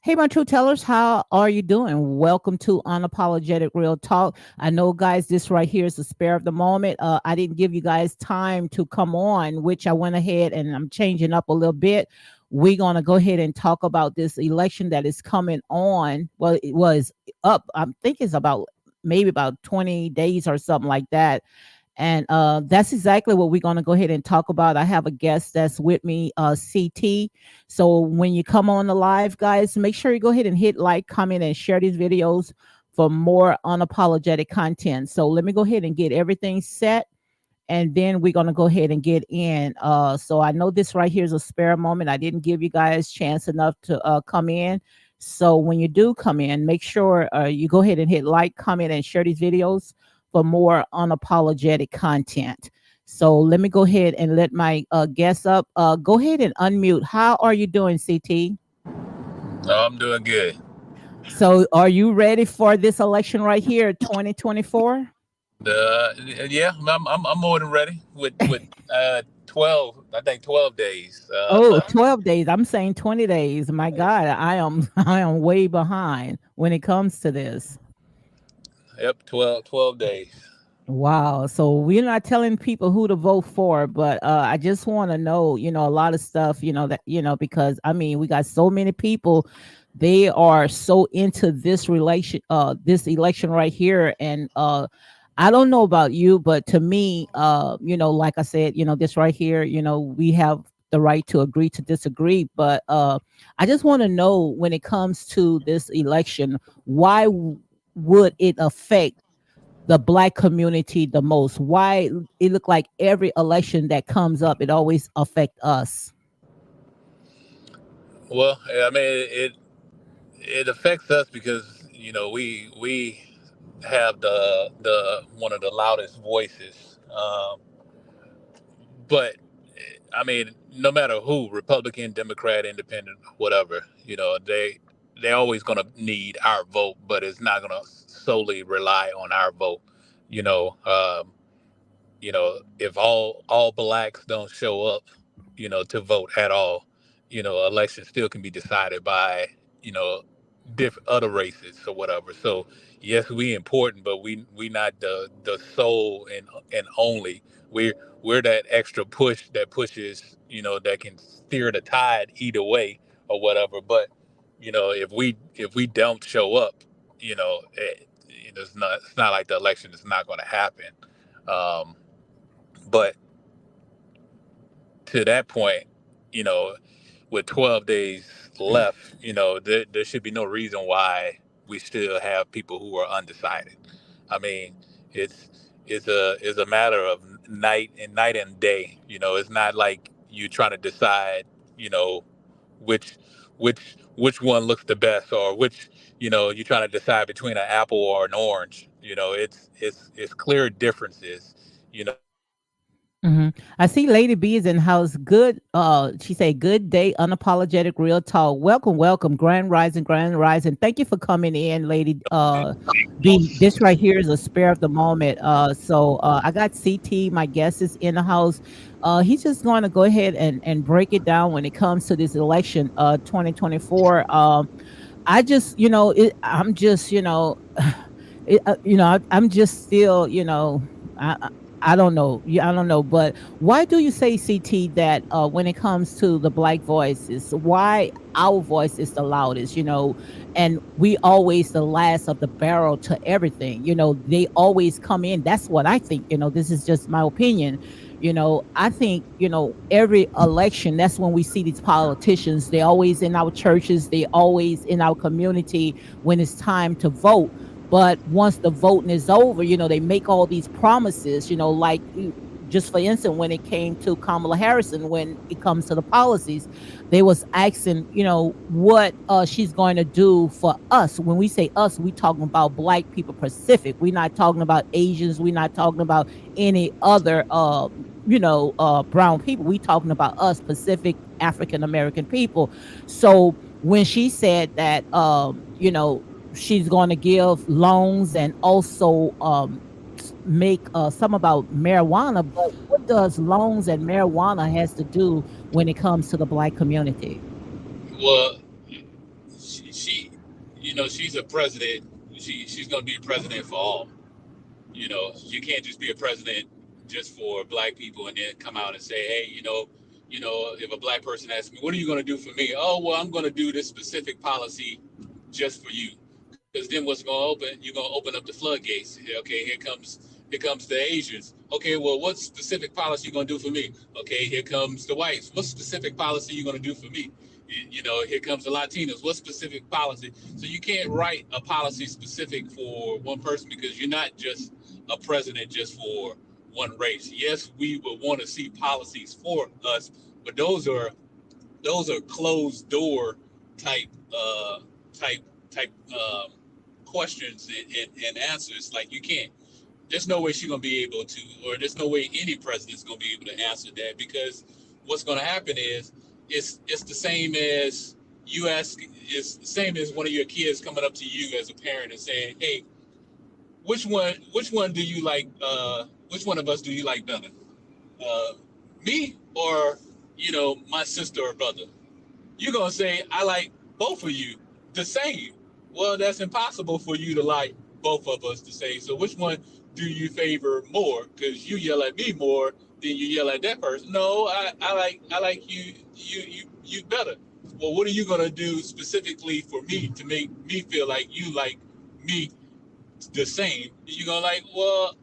Hey, my true tellers, how are you doing? Welcome to Unapologetic Real Talk. I know, guys, this right here is the spare of the moment. I didn't give you guys time to come on, which I went ahead and I'm changing up a little bit. We're going to go ahead and talk about this election that is coming on. Well, it was up, I think it's about maybe about 20 days or something like that. And that's exactly what we're going to go ahead and talk about. I have a guest that's with me, CT. So when you come on the live, guys, make sure you go ahead and hit like, comment, and share these videos for more unapologetic content. So let me go ahead and get everything set. And then we're going to go ahead and get in. So I know this right here is a spare moment. I didn't give you guys chance enough to come in. So when you do come in, make sure you go ahead and hit like, comment, and share these videos for more unapologetic content. So let me go ahead and let my guests up. Go ahead and unmute. How are you doing, CT? Oh, I'm doing good. So are you ready for this election right here, 2024? Uh, yeah, I'm more than ready with 12. I think 12 days Oh, left. 12 days. I'm saying 20 days. My God, I am I am way behind when it comes to this. Yep, 12 days. Wow. So we're not telling people who to vote for, but I just want to know, a lot of stuff, that, because I mean, we got so many people, they are so into this election right here. And I don't know about you, but to me, like I said, this right here, we have the right to agree to disagree. But I just want to know when it comes to this election, why would it affect the black community the most? Why it look like every election that comes up, it always affect us? Well, I mean it affects us because we have the one of the loudest voices. But I mean, no matter who, Republican, Democrat, Independent, whatever, they always gonna need our vote, but it's not gonna solely rely on our vote. You know, um, if all blacks don't show up, to vote at all, elections still can be decided by you know different other races or whatever. So yes, we important, but we not the sole and only. We're that extra push that pushes, that can steer the tide either way or whatever. But if we don't show up, it's not like the election is not going to happen. Um, but to that point, you know, with 12 days left, there should be no reason why we still have people who are undecided. I mean, it's it's a matter of night and day. It's not like you trying to decide, which which one looks the best, or which you're trying to decide between an apple or an orange. It's clear differences. You know, I see Lady B is in house. Good. She say, "Good day, unapologetic, real talk. Welcome, welcome, grand rising, grand rising. Thank you for coming in, Lady B. This right here is a spare of the moment. So I got CT. My guest is in the house. He's just going to go ahead and break it down when it comes to this election, 2024. I just, I'm just, I'm just still, I don't know. Yeah, I don't know. But why do you say, CT, that when it comes to the black voices, why our voice is the loudest, and we always the last of the barrel to everything, they always come in. That's what I think, this is just my opinion. I think, every election, that's when we see these politicians, they always in our churches, they always in our community when it's time to vote. But once the voting is over, they make all these promises, like just for instance, when it came to Kamala Harris, and when it comes to the policies, they was asking, what she's going to do for us. When we say us, we talking about black people Pacific. We're not talking about Asians. We're not talking about any other brown people. We talking about us Pacific African American people. So when she said that she's going to give loans and also make some about marijuana, but what does loans and marijuana has to do when it comes to the black community? well, she's a president. She's going to be a president for all. You can't just be a president just for black people and then come out and say, hey, if a black person asks me, what are you going to do for me? Oh, well, I'm going to do this specific policy just for you. Because then what's going to open? You're going to open up the floodgates. Okay, here comes the Asians. Okay, well, what specific policy you going to do for me? Okay, here comes the whites. What specific policy you going to do for me? Here comes the Latinos. What specific policy? So you can't write a policy specific for one person because you're not just a president just for one race. Yes, we would want to see policies for us, but those are closed door type type type questions and answers. Like you can't. There's no way she's gonna be able to, or there's no way any president's gonna be able to answer that because what's gonna happen is it's the same as you ask. It's the same as one of your kids coming up to you as a parent and saying, "Hey, which one do you like? Which one of us do you like better? Uh, Me or my sister or brother?" You're gonna say, "I like both of you the same." Well, that's impossible for you to like both of us the same. So which one do you favor more? Because you yell at me more than you yell at that person. No, I like you better. Well, what are you gonna do specifically for me to make me feel like you like me the same? You're gonna like, well,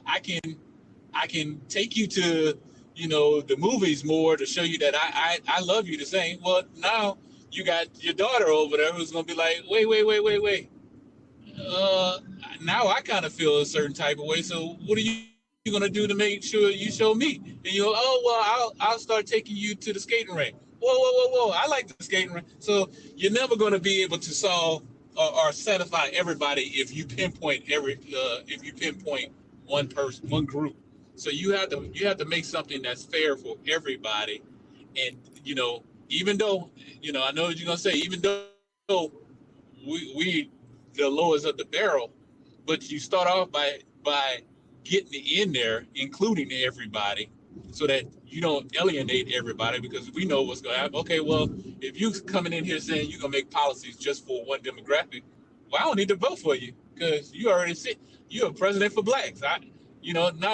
I can take you to the movies more to show you that I love you the same. Well, now you got your daughter over there who's gonna be like, wait. Uh, Now I kind of feel a certain type of way. So what are you gonna do to make sure you show me? And you go, oh well, I'll start taking you to the skating rink. Whoa! I like the skating rink. So you're never gonna be able to solve or satisfy everybody if you pinpoint one person, one group. So you have to make something that's fair for everybody. And even though I know what you're gonna say, even though we the lowest of the barrel, but you start off by getting in there, including everybody, so that you don't alienate everybody because we know what's going to happen. Okay, well, if you coming in here saying you're going to make policies just for one demographic, well, I don't need to vote for you because you already sit. You're a president for blacks. Now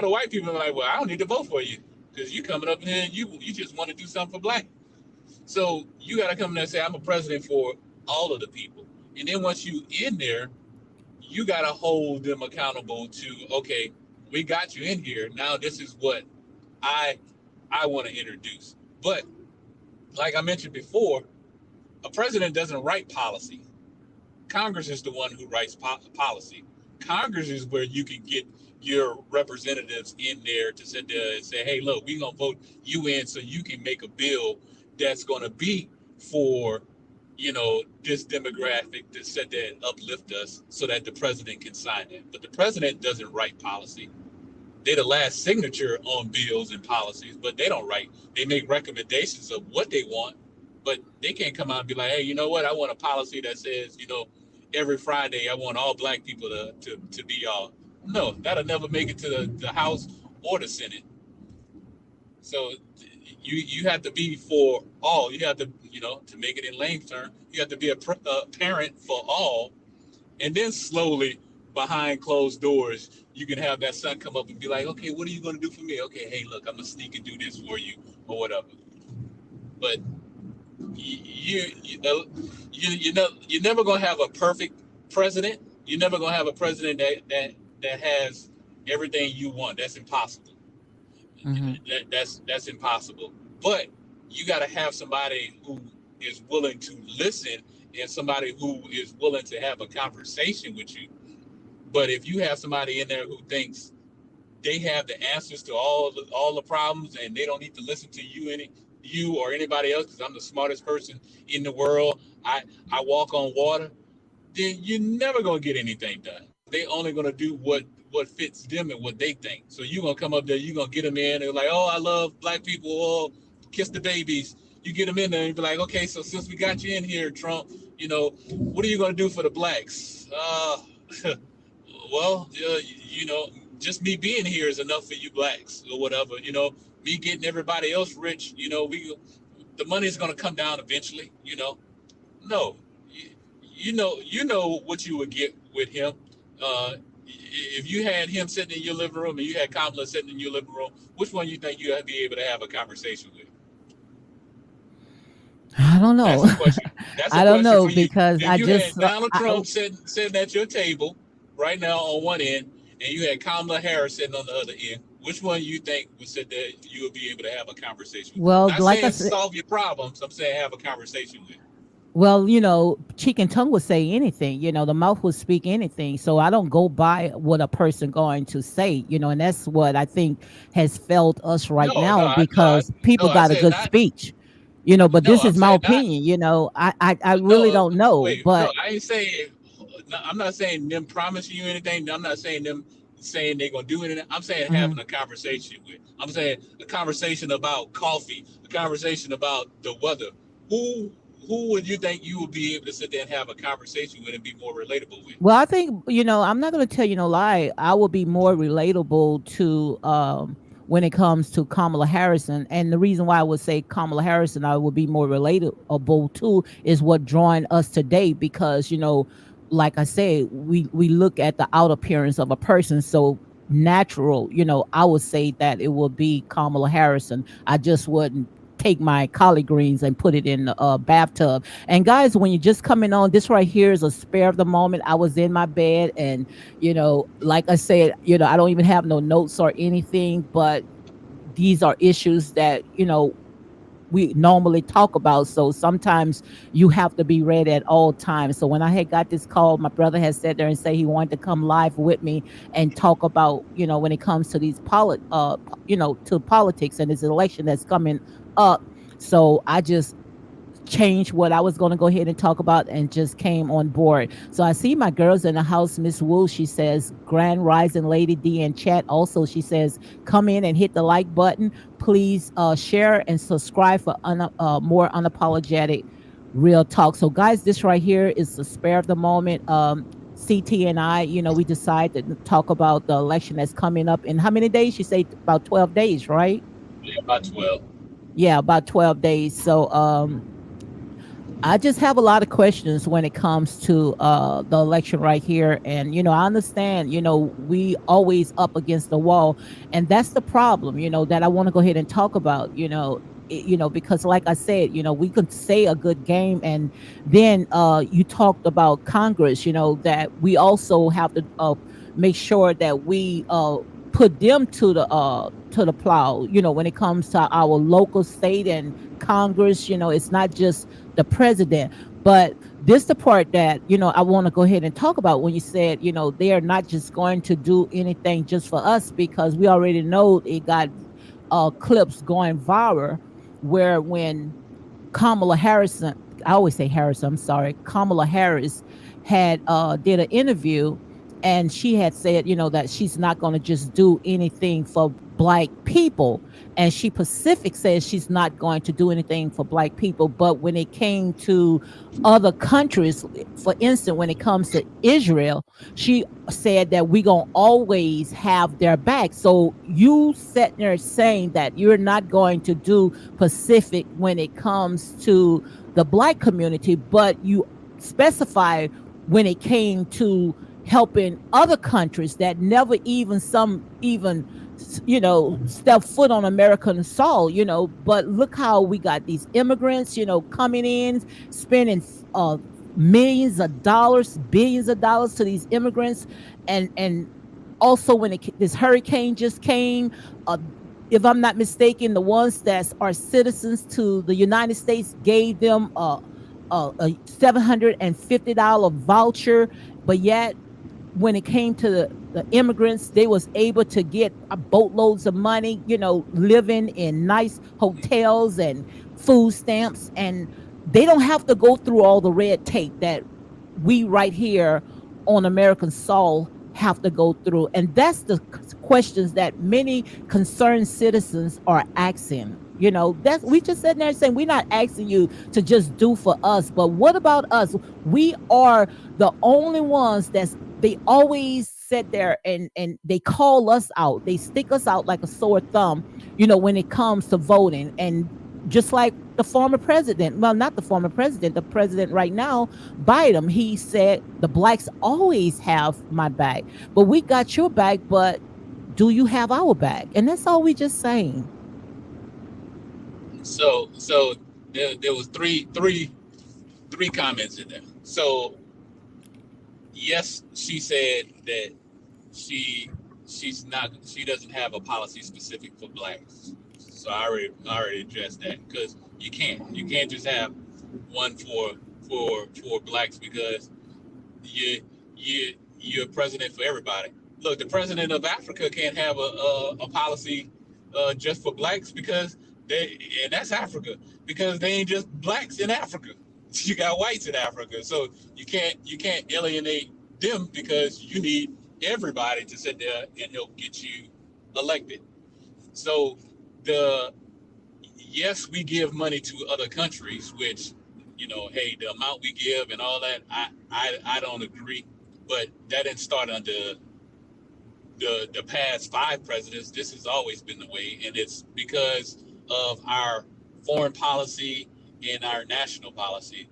the white people are like, well, I don't need to vote for you because you coming up here and you just want to do something for black. So you got to come in there and say, I'm a president for all of the people. And then once you in there, you got to hold them accountable to, okay, we got you in here. Now this is what I I want to introduce. But like I mentioned before, a president doesn't write policy. Congress is the one who writes policy. Congress is where you can get your representatives in there to sit there and say, hey, look, we're going to vote you in so you can make a bill that's going to be for, this demographic to sit there and uplift us so that the president can sign it. But the president doesn't write policy. They're the last signature on bills and policies, but they don't write. They make recommendations of what they want, but they can't come out and be like, hey, you know what? I want a policy that says, every Friday I want all black people to be all. No, that'll never make it to the House or the Senate. So you have to be for all. You have to, to make it in layman's term, you have to be a parent for all, and then slowly behind closed doors, you can have that son come up and be like, okay, what are you going to do for me? Okay, hey, look, I'm gonna sneak and do this for you or whatever. But you're never gonna have a perfect president. You're never gonna have a president that has everything you want. That's impossible. Mm-hmm. That's impossible. But you got to have somebody who is willing to listen and somebody who is willing to have a conversation with you. But if you have somebody in there who thinks they have the answers to all the problems and they don't need to listen to you or anybody else because I'm the smartest person in the world, I walk on water, then you're never gonna get anything done. They only gonna do what fits them and what they think. So you're gonna come up there, you're gonna get them in, they're like, oh, I love black people, oh, kiss the babies. You get them in there and be like, okay, so since we got you in here, Trump, what are you gonna do for the blacks? Well, just me being here is enough for you blacks or whatever. Me getting everybody else rich. The money's gonna come down eventually. No, you know what you would get with him. If you had him sitting in your living room and you had Kamala sitting in your living room, which one you think you'd be able to have a conversation with? I don't That's know. a question. That's a I don't question know for you. because If I you had just Donald Trump sitting at your table right now on one end, and you had Kamala Harris sitting on the other end, which one you think would sit there you would be able to have a conversation with? well, Not like I saying said, solve your problems. I'm saying have a conversation with. well, cheek and tongue will say anything. The mouth will speak anything. So I don't go by what a person going to say. And that's what I think has failed us right No, no, now I no, I because people no, I got a said good not. speech. But No, this I'm is my saying not. opinion. I really No, don't know, wait, no, but I ain't saying. No, I'm not saying them promising you anything. I'm not saying them saying they're gonna do anything. I'm saying mhm. having a conversation with. I'm saying a conversation about coffee, a conversation about the weather. Who who would you think you would be able to sit there and have a conversation with and be more relatable with? Well, I think, I'm not going to tell you no lie. I will be more relatable to when it comes to Kamala Harrison. And the reason why I would say Kamala Harrison, I would be more relatable to is what drawing us today because, like I said, we look at the out appearance of a person. So natural, I would say that it would be Kamala Harrison. I just wouldn't take my collard greens and put it in the bathtub. And guys, when you're just coming on, this right here is a spare of the moment. I was in my bed and, like I said, I don't even have no notes or anything, but these are issues that, we normally talk about. So sometimes you have to be ready at all times. So when I had got this call, my brother had sat there and say he wanted to come live with me and talk about, when it comes to these to politics and this election that's coming up. So I just changed what I was going to go ahead and talk about and just came on board. So I see my girls in the house. Miss Wu, she says, Grand Rising Lady D in chat. Also, she says, come in and hit the like button. Please share and subscribe for more unapologetic real talk. So, guys, this right here is the spare of the moment. CT and I, we decided to talk about the election that's coming up in how many days? You say about 12 days, right? Yeah, about 12. Yeah, about 12 days. So, I just have a lot of questions when it comes to the election right here. And, I understand, we always up against the wall. And that's the problem, that I want to go ahead and talk about, because like I said, we could say a good game. And then you talked about Congress, that we also have to make sure that we put them to the plow, when it comes to our local state and Congress. It's not just the president. But this the part that, I want to go ahead and talk about when you said, they are not just going to do anything just for us because we already know it got clips going viral where when Kamala Harrison, I always say Harrison, I'm sorry, Kamala Harris had did an interview and she had said, that she's not going to just do anything for black people. And she Pacific says she's not going to do anything for black people. But when it came to other countries, for instance, when it comes to Israel, she said that we're going to always have their back. So you sitting there saying that you're not going to do Pacific when it comes to the black community, but you specify when it came to helping other countries that never even some even step foot on American soil, but look how we got these immigrants, coming in, spending millions of dollars, billions of dollars to these immigrants. And also when this hurricane just came, uh, if I'm not mistaken, the ones that are citizens to the United States gave them a $750 voucher, but yet when it came to the immigrants, they was able to get boatloads of money, living in nice hotels and food stamps, and they don't have to go through all the red tape that we right here on American soil have to go through. And that's the questions that many concerned citizens are asking. That's we just sitting there saying we're not asking you to just do for us, but what about us? We are the only ones that's they always sit there and they call us out. They stick us out like a sore thumb, when it comes to voting. And just like the former president. Well, not the former president, the president right now, Biden. He said the blacks always have my back, but we got your back. But do you have our back? And that's all we just saying. So there was three comments in there. So yes, she said that she she doesn't have a policy specific for blacks. So I already addressed that, because you can't just have one for blacks, because you're president for everybody. Look, the president of Africa can't have a policy just for blacks, because and that's Africa, because they ain't just blacks in Africa. You got whites in Africa, so you can't alienate them, because you need everybody to sit there and help get you elected. So the yes, we give money to other countries, which, hey, the amount we give and all that, I don't agree, but that didn't start under the past five presidents. This has always been the way, and it's because of our foreign policy and our national policy.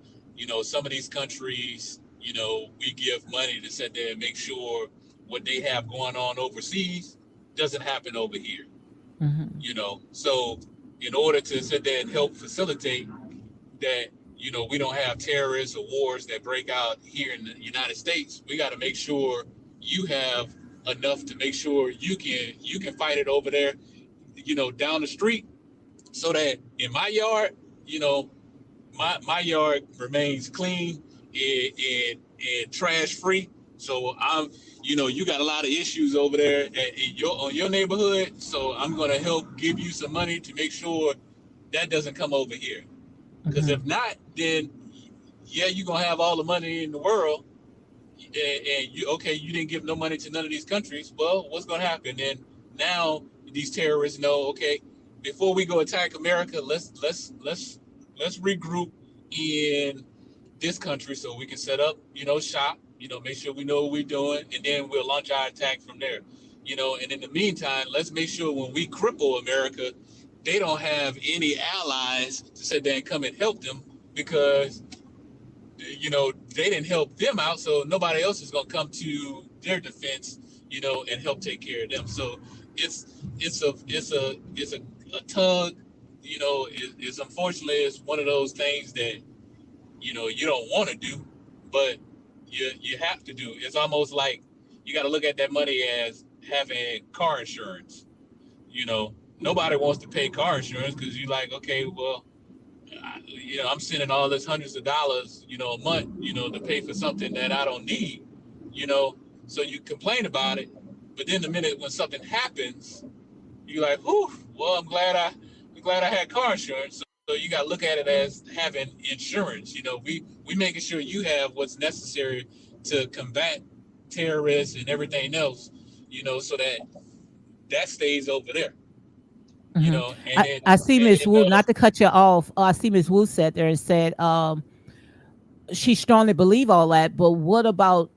Some of these countries, we give money to sit there and make sure what they have going on overseas doesn't happen over here. Hmm. So in order to sit there and help facilitate that, we don't have terrorists or wars that break out here in the United States, we got to make sure you have enough to make sure you can fight it over there, down the street, so that in my yard, you know my yard remains clean and trash free. So you got a lot of issues over there in your neighborhood. So I'm gonna help give you some money to make sure that doesn't come over here. Because Hmm. if not, then yeah, you're gonna have all the money in the world, and you didn't give no money to none of these countries. Well, what's gonna happen? And now these terrorists know, okay, before we go attack America, let's regroup in this country so we can set up, shop, make sure we know what we're doing, and then we'll launch our attack from there. And in the meantime, let's make sure when we cripple America, they don't have any allies to sit there and come and help them, because they didn't help them out, so nobody else is going to come to their defense, and help take care of them. So it's a tug. It's unfortunately, it's one of those things that you don't want to do, but you have to do. It's almost like you got to look at that money as having car insurance. Nobody wants to pay car insurance, because you're like, okay, well, I'm sending all this hundreds of dollars, a month, to pay for something that I don't need, you know. So you complain about it, but then the minute when something happens, you're like, whew, well, I'm glad I had car insurance. So you got to look at it as having insurance. We making sure you have what's necessary to combat terrorists and everything else, so that stays over there, Hmm. and then I see and Miss then Wu, not to cut you off. I see Miss Wu sat there and said she strongly believe all that, but what about,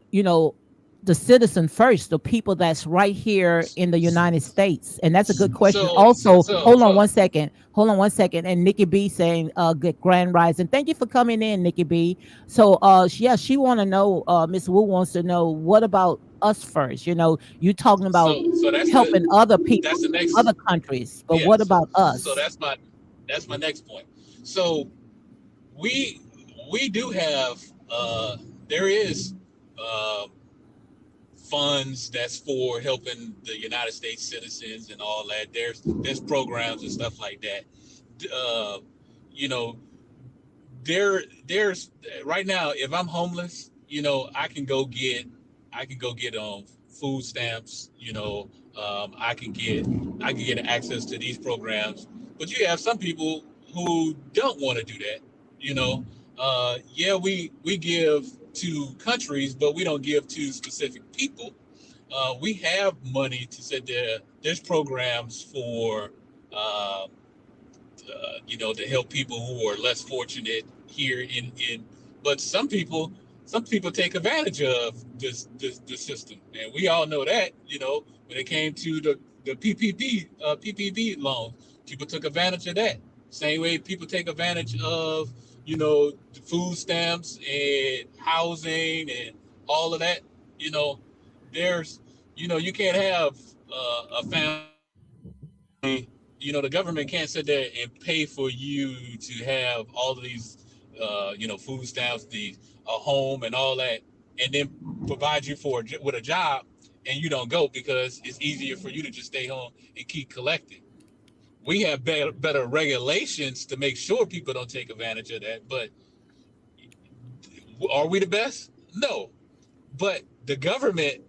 you know, the citizen first, the people that's right here in the United States? And that's a good question. Also, hold on one second. Hold on one second. And Nikki B saying, good grand rising. Thank you for coming in, Nikki B. So yeah, she wanna know, Miss Wu wants to know, what about us first? You talking about so helping other people, that's the next other countries, but yeah what so, about so us? that's my next point. So we we do have there is uh, funds that's for helping the United States citizens and all that. There's programs and stuff like that. Uh, you know, there's right now, if I'm homeless, I can go get food stamps. I can get access to these programs. But you have some people who don't want to do that. Yeah, we give to countries, but we don't give to specific people. We have money to sit there. There's programs for to help people who are less fortunate here but some people take advantage of this system, and we all know that. When it came to the PPP loans, people took advantage of that. Same way people take advantage of, the food stamps and housing and all of that. You know, there's, you can't have a family. The government can't sit there and pay for you to have all of these, food stamps, a home, and all that, and then provide you with a job, and you don't go because it's easier for you to just stay home and keep collecting. We have better regulations to make sure people don't take advantage of that. But are we the best? No. But the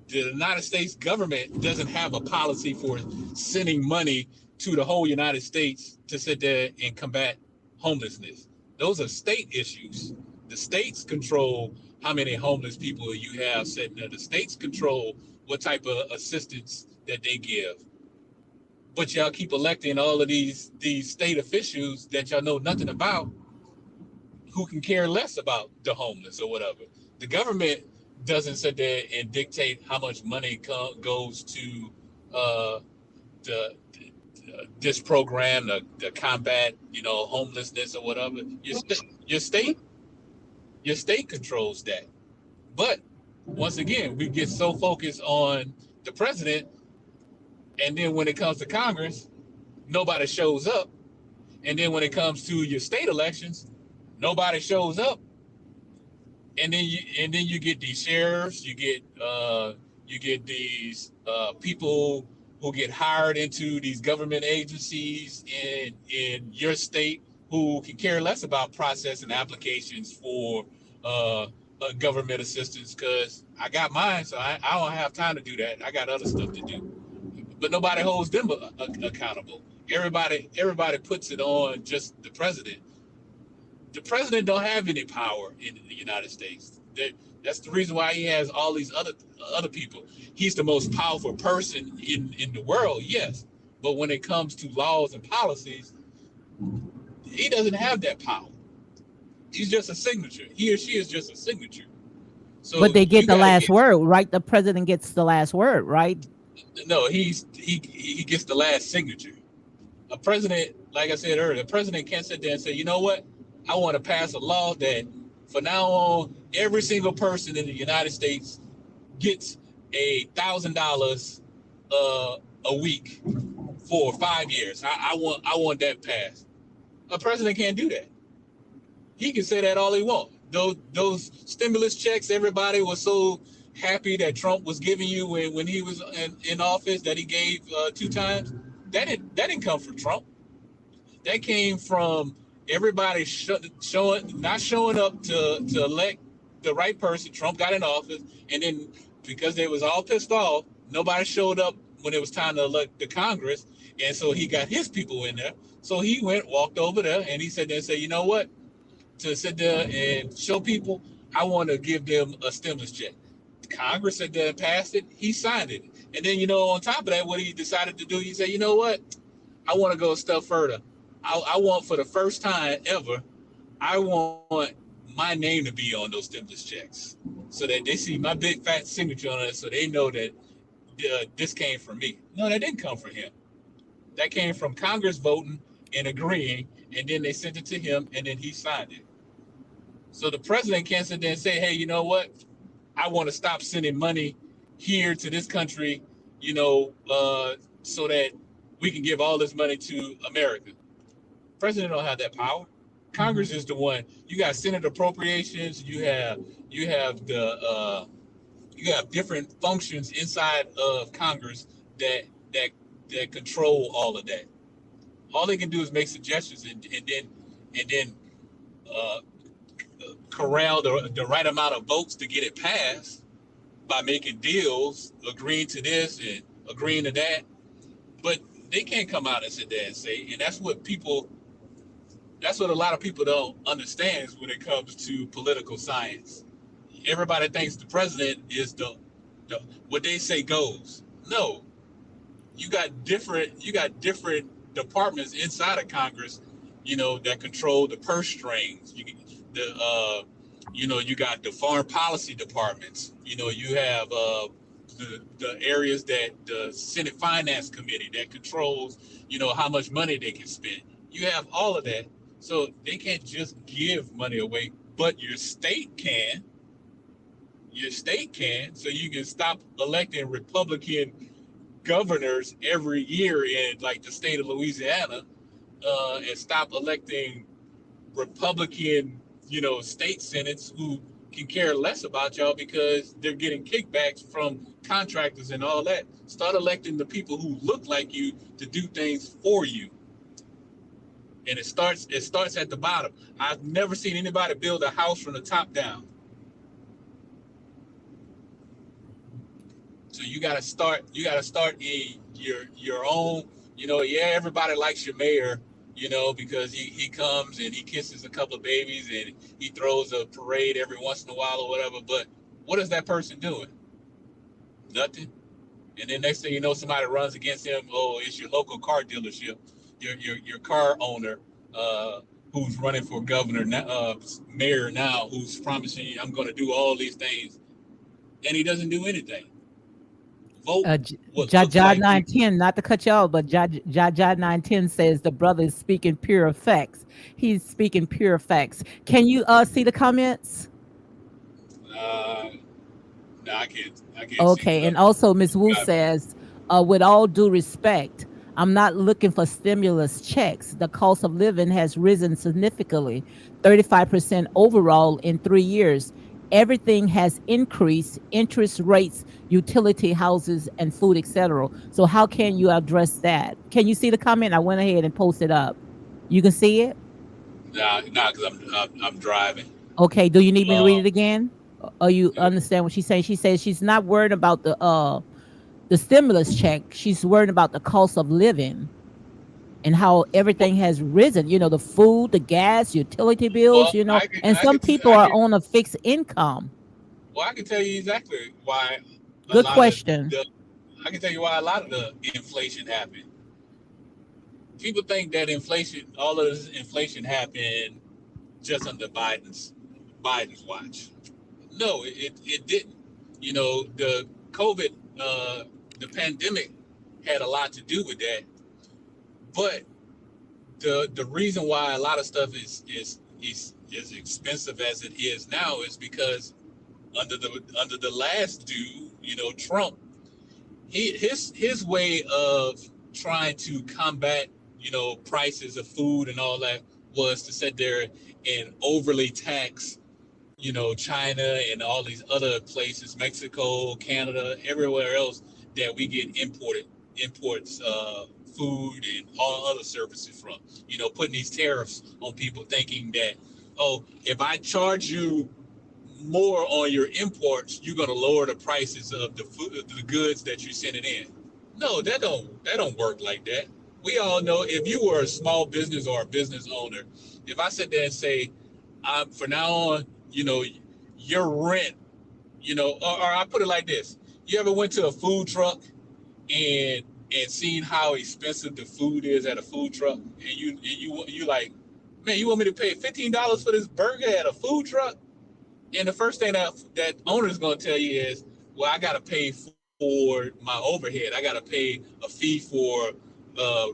United States government doesn't have a policy for sending money to the whole United States to sit there and combat homelessness. Those are state issues. The states control how many homeless people you have sitting there. The states control what type of assistance that they give. But y'all keep electing all of these state officials that y'all know nothing about, who can care less about the homeless or whatever. The government doesn't sit there and dictate how much money goes to uh, the, this program to combat, homelessness or whatever. Your state your state controls that. But once again, we get so focused on the president, and then when it comes to Congress, nobody shows up. And then when it comes to your state elections, nobody shows up. And then you get these sheriffs, you get these people who get hired into these government agencies in your state, who can care less about processing applications for uh, government assistance, because I got mine, so I don't have time to do that. I got other stuff to do. But nobody holds them accountable. Everybody puts it on just the president. The president don't have any power in the United States. That's the reason why he has all these other people. He's the most powerful person in the world, yes, but when it comes to laws and policies, he doesn't have that power. He's just a signature. He or she is just a signature. But So they get you the got to last get word, right? The president gets the last word, right? no. He gets the last signature. A president, like I said earlier, a president can't sit there and say, you know what, I want to pass a law that for now on, every single person in the United States gets $1,000 a week for 5 years. I want that passed. A president can't do that. He can say that all he wants. Those stimulus checks, everybody was so happy that Trump was giving you when he was in office, that he gave 2 times. That didn't come from Trump. That came from everybody not showing up to elect the right person. Trump got in office, and then because they was all pissed off, nobody showed up when it was time to elect the Congress, and so he got his people in there. So he walked over there, and he said there, say, you know what, to sit there and show people, I want to give them a stimulus check. Congress said there and passed it. He signed it, and then on top of that, what he decided to do, he said, you know what, I want to go a step further. I want, for the first time ever, I want my name to be on those stimulus checks, so that they see my big fat signature on it, so they know that this came from me. No, that didn't come from him. That came from Congress voting and agreeing, and then they sent it to him, and then he signed it. So the president can't sit there and say, hey, you know what? I want to stop sending money here to this country, so that we can give all this money to America. President don't have that power. Hmm. Congress is the one. You got Senate appropriations. You have you have different functions inside of Congress that that that control all of that. All they can do is make suggestions, and then uh, corral the right amount of votes to get it passed by making deals, agreeing to this and agreeing to that. But they can't come out and sit there and say, and that's what a lot of people don't understand when it comes to political science. Everybody thinks the president is the what they say goes. No, you got different departments inside of Congress, that control the purse strings. You got the foreign policy departments. You have the areas that the Senate Finance Committee that controls, how much money they can spend. You have all of that. So they can't just give money away, but your state can, so you can stop electing Republican governors every year in like the state of Louisiana, and stop electing Republican, state senates who can care less about y'all because they're getting kickbacks from contractors and all that. Start electing the people who look like you to do things for you. And it starts at the bottom. I've never seen anybody build a house from the top down. So you gotta start in your own, yeah, everybody likes your mayor, because he comes and he kisses a couple of babies and he throws a parade every once in a while or whatever. But what is that person doing? Nothing. And then next thing you know, somebody runs against him. Oh, it's your local car dealership, your car owner, who's running for governor now, mayor now, who's promising you, I'm going to do all these things, and he doesn't do anything. Vote what looks Jaja like you. 910, not to cut you off, but Jaja 910 says the brother is speaking pure facts. He's speaking pure facts. Can you see the comments? Uh, no, I can't see Okay, stuff. and also Miss Wu Got says, with all due respect, I'm not looking for stimulus checks. The cost of living has risen significantly, 35% overall in 3 years. Everything has increased, interest rates, utility houses, and food, etc. So how can you address that? Can you see the comment? I went ahead and posted up. You can see it? nah, because I'm driving. Okay. Do you need me to read Uh, it again? Or you understand what she's saying? She says she's not worried about the stimulus check. She's worried about the cost of living and how well, everything has risen. The food, the gas, utility bills, well, I can and I some can people I are can on a fixed income. well I can tell you exactly why a Good lot of question. the I can tell you why a lot of the inflation happened. People think that all of this inflation happened just under Biden's watch. No, it didn't. The COVID, the pandemic had a lot to do with that. But the reason why a lot of stuff is as expensive as it is now is because under the last dude, Trump, his way of trying to combat, prices of food and all that was to sit there and overly tax, China and all these other places, Mexico, Canada, everywhere else that we get imports, food and all other services from. Putting these tariffs on people, thinking that, oh, if I charge you more on your imports, you're going to lower the prices of the food, the goods that you're sending in. No, that don't work like that. We all know if you were a small business or a business owner, if I sit there and say, for now on, your rent, or I put it like this: you ever went to a food truck and seen how expensive the food is at a food truck, and you like, man, you want me to pay $15 for this burger at a food truck? And the first thing that owner is going to tell you is, well, I got to pay for my overhead. I got to pay a fee for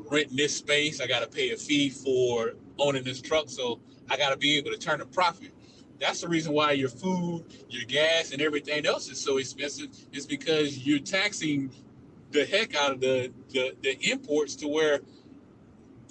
renting this space. I got to pay a fee for owning this truck. So I got to be able to turn a profit. That's the reason why your food, your gas, and everything else is so expensive. Is because you're taxing the heck out of the imports to where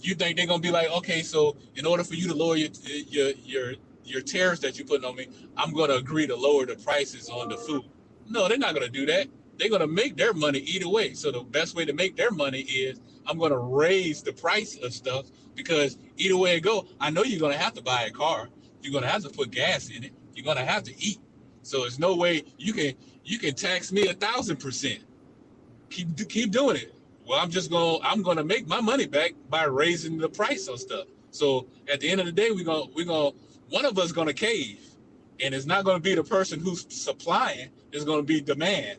you think they're gonna be like, okay, so in order for you to lower your tariffs that you're putting on me, I'm gonna agree to lower the prices on the food. No, they're not gonna do that. They're gonna make their money either way. So the best way to make their money is I'm gonna raise the price of stuff because either way it go, I know you're gonna have to buy a car. You're gonna have to put gas in it. You're gonna have to eat. So there's no way you can tax me 1,000%. Keep doing it. Well, I'm gonna make my money back by raising the price on stuff. So at the end of the day, we're gonna one of us gonna cave, and it's not gonna be the person who's supplying. It's gonna be demand.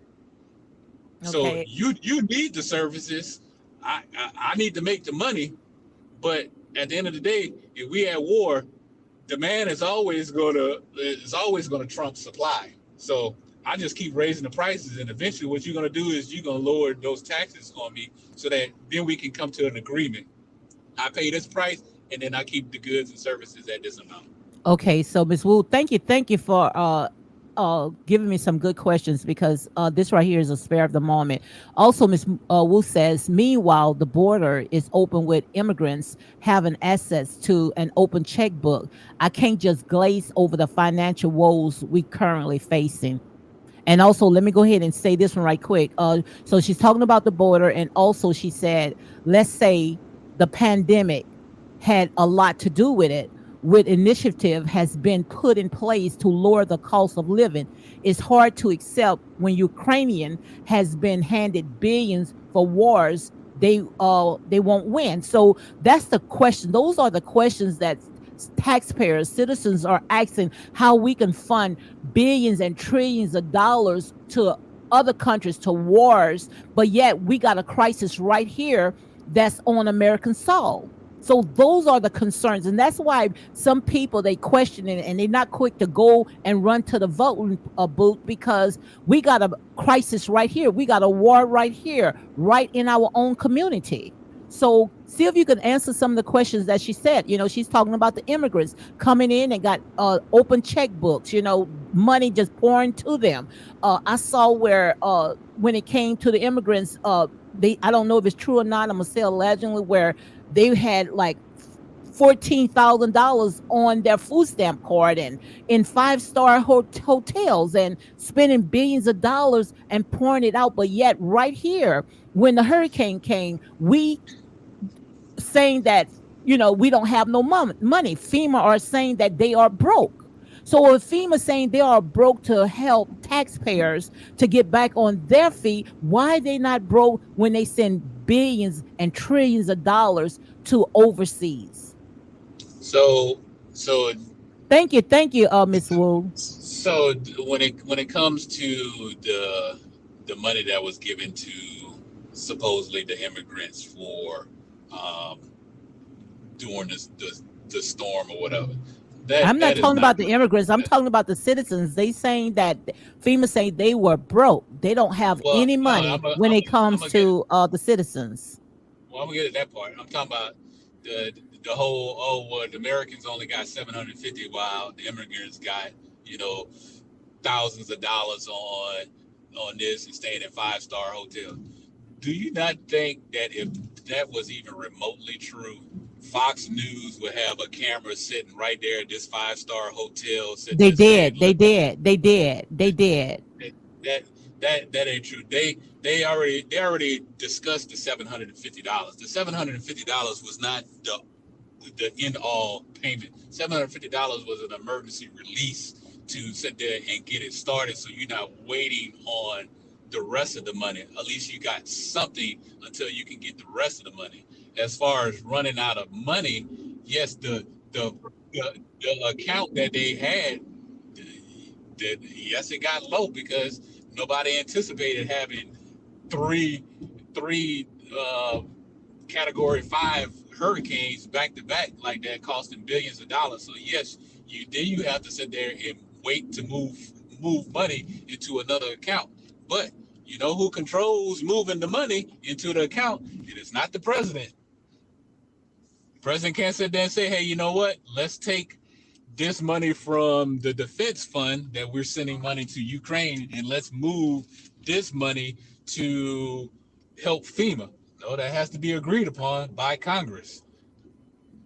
So Okay. you need the services. I need to make the money, but at the end of the day, if we at war, demand is always gonna trump supply. So I just keep raising the prices, and eventually, what you're gonna do is you're gonna lower those taxes on me, so that then we can come to an agreement. I pay this price, and then I keep the goods and services at this amount. Okay, so Ms. Wu, thank you for giving me some good questions because this right here is a spare of the moment. Also, Ms. Wu says, meanwhile, the border is open with immigrants having access to an open checkbook. I can't just glaze over the financial woes we currently facing. And also, let me go ahead and say this one right quick. So she's talking about the border, and also she said, let's say the pandemic had a lot to do with it. With initiative has been put in place to lower the cost of living. It's hard to accept when Ukrainian has been handed billions for wars they won't win. So that's the question. Those are the questions that taxpayers, citizens are asking how we can fund billions and trillions of dollars to other countries to wars, but yet we got a crisis right here that's on American soil. So those are the concerns, and that's why some people they question it and they're not quick to go and run to the voting booth because we got a crisis right here. We got a war right here, right in our own community. So see if you can answer some of the questions that she said. You know, she's talking about the immigrants coming in and got open checkbooks. You know, money just pouring to them. I saw where when it came to the immigrants, they I don't know if it's true or not. I'm gonna say allegedly where they had like $14,000 on their food stamp card and in five-star hotels and spending billions of dollars and pouring it out. But yet, right here, when the hurricane came, we saying that we don't have no money. FEMA are saying that they are broke. So if FEMA saying they are broke to help taxpayers to get back on their feet, why they not broke when they send billions and trillions of dollars to overseas? So so Thank you, Miss Wu. so when it comes to the money that was given to supposedly the immigrants for um, during the storm or whatever, I'm not that is talking not about the immigrants. I'm talking about the citizens. They saying that FEMA saying they were broke. They don't have well. any No, money when it I'm comes gonna get to the citizens. well. I'm gonna get at that part. I'm talking about the the whole well the Americans only got 750 while the immigrants got you know thousands of dollars on this and staying in 5-star hotels. Do you not think that if that was even remotely true, Fox News would have a camera sitting right there at this 5-star hotel, sitting They there saying, did. They "Look, did. They did. They did. that that that ain't true." They already discussed the $750. The $750 was not the end all payment. $750 was an emergency release to sit there and get it started, so you're not waiting on the rest of the money. At least you got something until you can get the rest of the money. As far as running out of money, yes, the account that they had, yes, it got low because nobody anticipated having three three category 5 hurricanes back to back like that, costing billions of dollars. So yes, you have to sit there and wait to move money into another account. But you know who controls moving the money into the account? It is not the president. The president can't sit there and say, hey, you know what, let's take this money from the defense fund that we're sending money to Ukraine and let's move this money to help FEMA. No, that has to be agreed upon by Congress.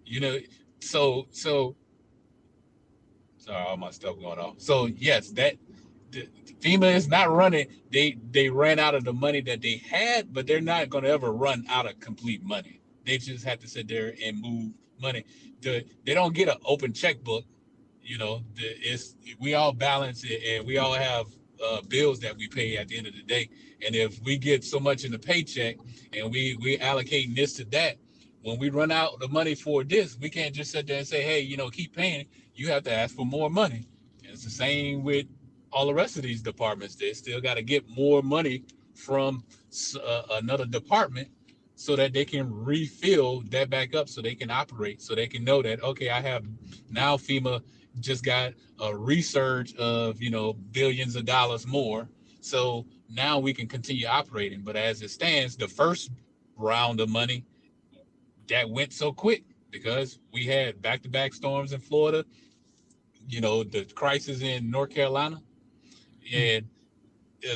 You know, so sorry, all my stuff going off. So yes, that the, FEMA is not running. They ran out of the money that they had, but they're not going to ever run out of complete money. They just have to sit there and move money. They don't get an open checkbook. It's we all balance it and we all have bills that we pay at the end of the day. And if we get so much in the paycheck and we allocating this to that, when we run out the money for this, we can't just sit there and say, hey, keep paying. You have to ask for more money. And it's the same with all the rest of these departments. They still got to get more money from another department so that they can refill that back up so they can operate, so they can know that, okay, I have now FEMA just got a resurge of billions of dollars more, so now we can continue operating. But as it stands, the first round of money that went so quick, because we had back-to-back storms in Florida, the crisis in North Carolina, and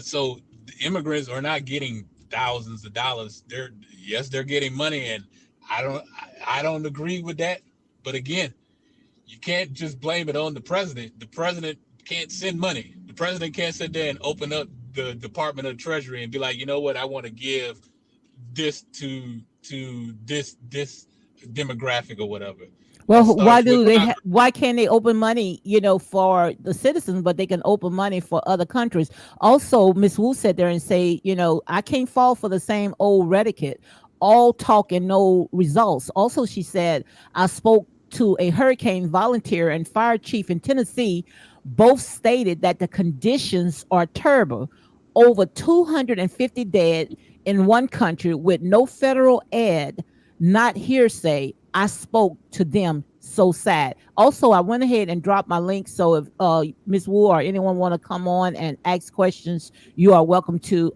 so the immigrants are not getting thousands of dollars. They're getting money, and I don't agree with that. But again, you can't just blame it on the president. The president can't send money. The president can't sit there and open up the Department of Treasury and be like, you know what, I want to give this to this demographic or whatever. That Well, starts with Congress. why can't they open money, for the citizens, but they can open money for other countries? Also, Miss Wu sat there and say, I can't fall for the same old etiquette, all talk and no results. Also, she said, I spoke to a hurricane volunteer and fire chief in Tennessee. Both stated that the conditions are terrible. Over 250 dead in one country with no federal aid, not hearsay. I spoke to them. So sad. Also, I went ahead and dropped my link. So if Miss Wu or anyone want to come on and ask questions, you are welcome to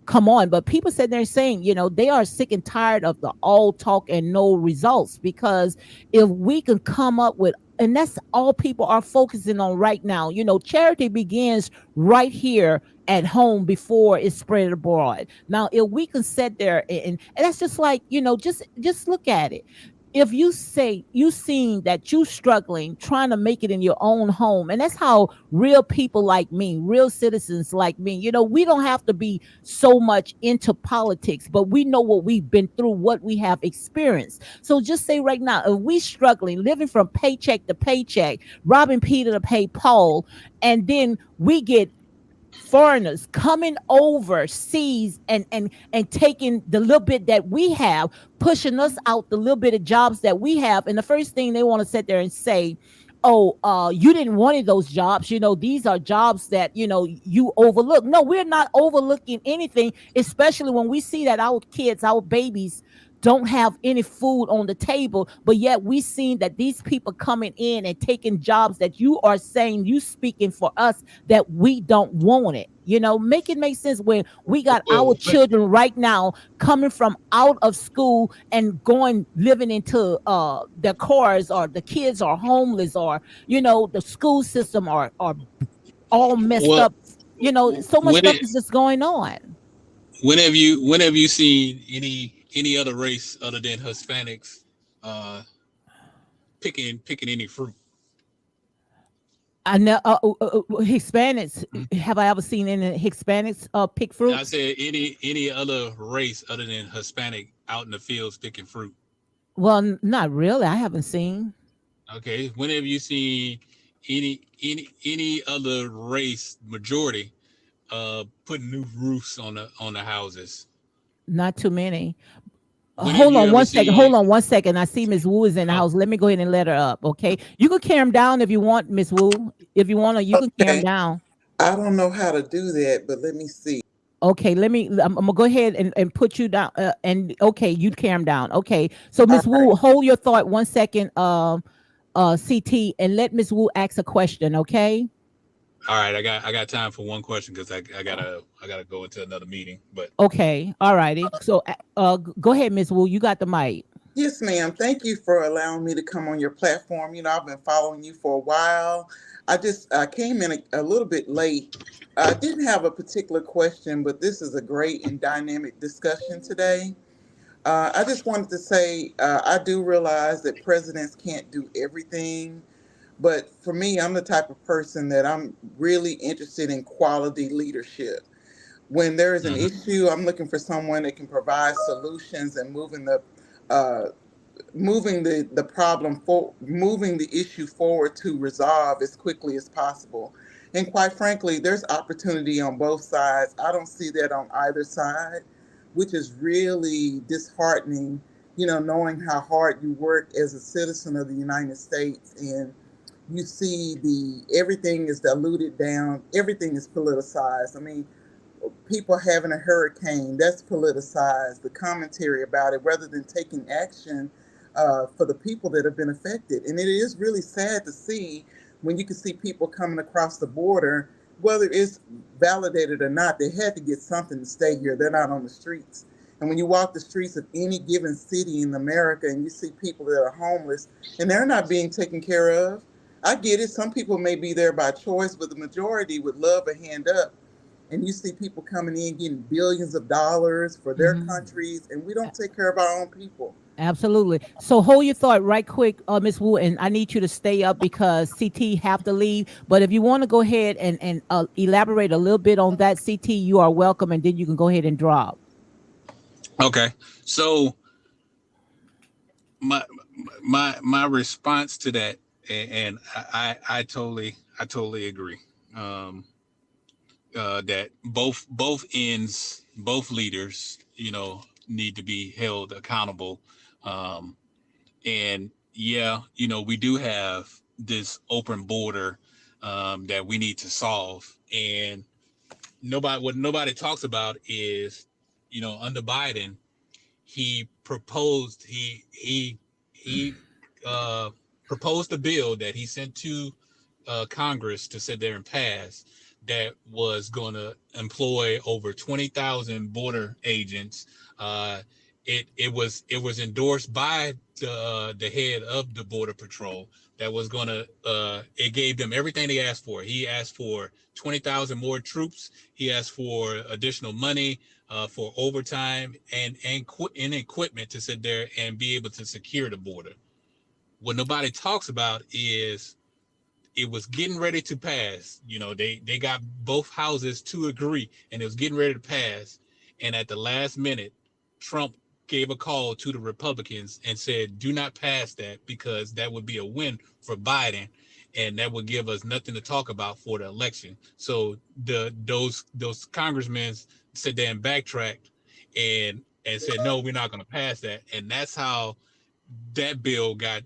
come on. But people said they're saying, they are sick and tired of the all talk and no results, because if we can come up with, and that's all people are focusing on right now. Charity begins right here at home before it's spread abroad. Now, if we can sit there and that's just like, just look at it. If you say you seen that you struggling trying to make it in your own home, and that's how real people like me, real citizens like me, we don't have to be so much into politics, but we know what we've been through, what we have experienced. So just say right now, if we struggling, living from paycheck to paycheck, robbing Peter to pay Paul, and then we get foreigners coming overseas and taking the little bit that we have, pushing us out the little bit of jobs that we have, and the first thing they want to sit there and say, oh, you didn't want those jobs, these are jobs that you overlook. No, we're not overlooking anything, especially when we see that our kids, our babies don't have any food on the table, but yet we seen that these people coming in and taking jobs that you are saying, you speaking for us, that we don't want it. Make it make sense when we got our Well, children right now coming from out of school and going living into their cars, or the kids are homeless, or the school system are all messed well, up. So much when stuff it is just going on. whenever you seen any other race other than Hispanics uh, picking any fruit? I know Hispanics. Have I ever seen any Hispanics pick I fruits? said any other race other than Hispanic out in the fields picking fruit. Well, not really. I haven't seen. Okay, whenever you see any other race majority putting new roofs on the houses. Not too many. Whenever Hold you on ever one second. Hold see, on one second. I see Miss Wu is in the oh, house. Let me go ahead and let her up. Okay. You can carry him down if you want, Miss Wu. If you want to, you can carry him Okay. down. I don't know how to do that, but let me see. Okay. I'm gonna go ahead and put you down. And okay, you carry him down. Okay. So All Miss right. Wu, hold your thought one second. CT, and let Miss Wu ask a question. Okay. all right, I got time for one question because I gotta go into another meeting. But Okay. All righty. So go ahead, Miss Wu. You got the mic. Yes, ma'am. Thank you for allowing me to come on your platform. I've been following you for a while. I came in a little bit late. I didn't have a particular question, but this is a great and dynamic discussion today. I just wanted to say I do realize that presidents can't do everything, but for me, I'm the type of person that I'm really interested in quality leadership. When there is an mhm. issue, I'm looking for someone that can provide solutions and uh, moving the issue forward to resolve as quickly as possible. And quite frankly, there's opportunity on both sides. I don't see that on either side, which is really disheartening. Knowing how hard you work as a citizen of the United States, and you see the everything is diluted down, everything is politicized. I mean, people having a hurricane, that's politicized, the commentary about it, rather than taking action for the people that have been affected. And it is really sad to see when you can see people coming across the border, whether it's validated or not, they had to get something to stay here. They're not on the streets. And when you walk the streets of any given city in America and you see people that are homeless and they're not being taken care of, I get it. Some people may be there by choice, but the majority would love a hand up. And you see people coming in getting billions of dollars for their Mhm. countries, and we don't take care of our own people. Absolutely. So hold your thought right quick, Miss Wu, and I need you to stay up because CT have to leave. But if you want to go ahead and elaborate a little bit on that, CT, you are welcome, and then you can go ahead and drop. Okay. So my my response to that, and I totally agree. Um, that both ends, both leaders, need to be held accountable. Um, and yeah, we do have this open border that we need to solve. And what nobody talks about is, under Biden, he proposed he uh, proposed a bill that he sent to Congress to sit there and pass, that was going to employ over 20,000 border agents. Uh, it was endorsed by the head of the border patrol, that was going to it gave them everything they asked for. He asked for 20,000 more troops. He asked for additional money for overtime and equipment to sit there and be able to secure the border. What nobody talks about is it was getting ready to pass. They got both houses to agree, and it was getting ready to pass. And at the last minute, Trump gave a call to the Republicans and said, "Do not pass that, because that would be a win for Biden, and that would give us nothing to talk about for the election." So those congressmen said there and backtracked and said, "No, we're not going to pass that." And that's how that bill got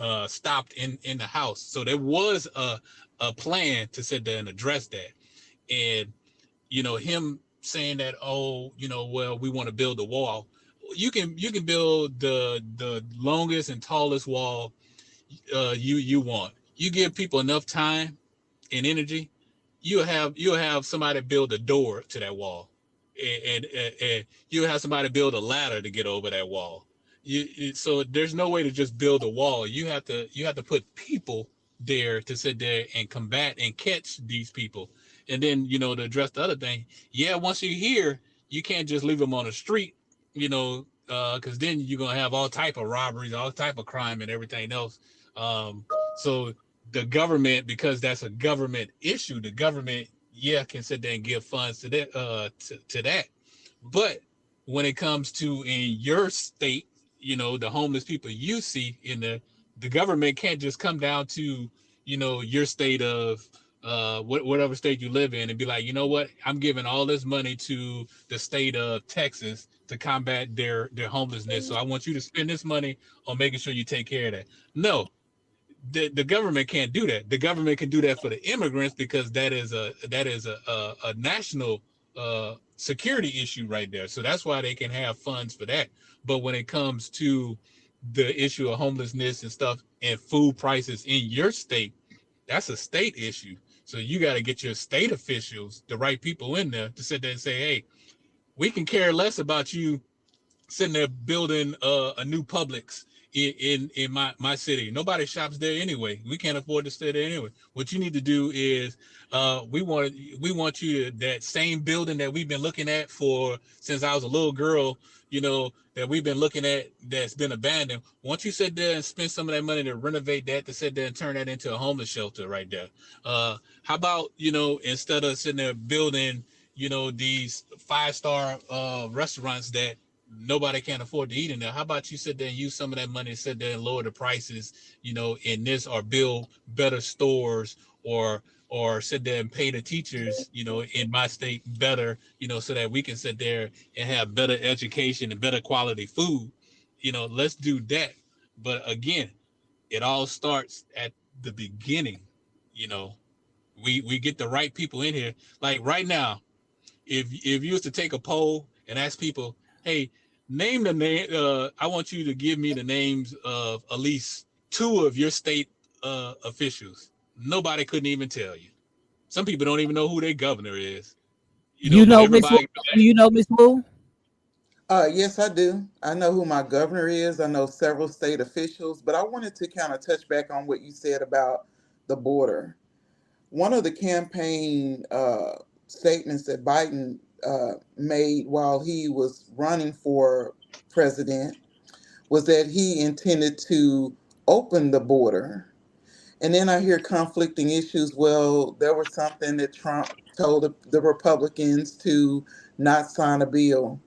uh, stopped in the House. So there was a plan to sit there and address that. And him saying that, oh, well, we want to build a wall. You can build the longest and tallest wall you want. You give people enough time and energy, you'll have somebody build a door to that wall, and you'll have somebody build a ladder to get over that wall. So there's no way to just build a wall. You have to put people there to sit there and combat and catch these people. And then to address the other thing, yeah, once you're here, you can't just leave them on the street, because then you're gonna have all type of robberies, all type of crime, and everything else. So the government, because that's a government issue, the government, yeah, can sit there and give funds to that, to that. But when it comes to in your state, the homeless people you see in the government can't just come down to your state of whatever state you live in and be like, you know what, I'm giving all this money to the state of Texas to combat their homelessness, so I want you to spend this money on making sure you take care of that. No, the government can't do that. The government can do that for the immigrants, because that is a national security issue right there. So that's why they can have funds for that. But when it comes to the issue of homelessness and stuff and food prices in your state, that's a state issue. So you got to get your state officials, the right people in there, to sit there and say, hey, we can care less about you sitting there building a new Publix in my city. Nobody shops there anyway. We can't afford to stay there anyway. What you need to do is we want you to, that same building that we've been looking at for since I was a little girl, that we've been looking at, that's been abandoned. Once you sit there and spend some of that money to renovate that, to sit there and turn that into a homeless shelter right there. How about, instead of sitting there building, these five-star restaurants that nobody can afford to eat in there, how about you sit there and use some of that money and sit there and lower the prices, in this, or build better stores, or sit there and pay the teachers, in my state better, so that we can sit there and have better education and better quality food. Let's do that. But again, it all starts at the beginning. You know, we get the right people in here. Like right now, if you was to take a poll and ask people, hey, name the name. I want you to give me the names of at least two of your state officials. Nobody couldn't even tell you. Some people don't even know who their governor is. You But know, Miss Wu. everybody. Do you know Miss Wu? Yes, I do. I know who my governor is. I know several state officials, but I wanted to kind of touch back on what you said about the border. One of the campaign statements that Biden made while he was running for president was that he intended to open the border. And then I hear conflicting issues. Well, there was something that Trump told the Republicans to not sign a bill.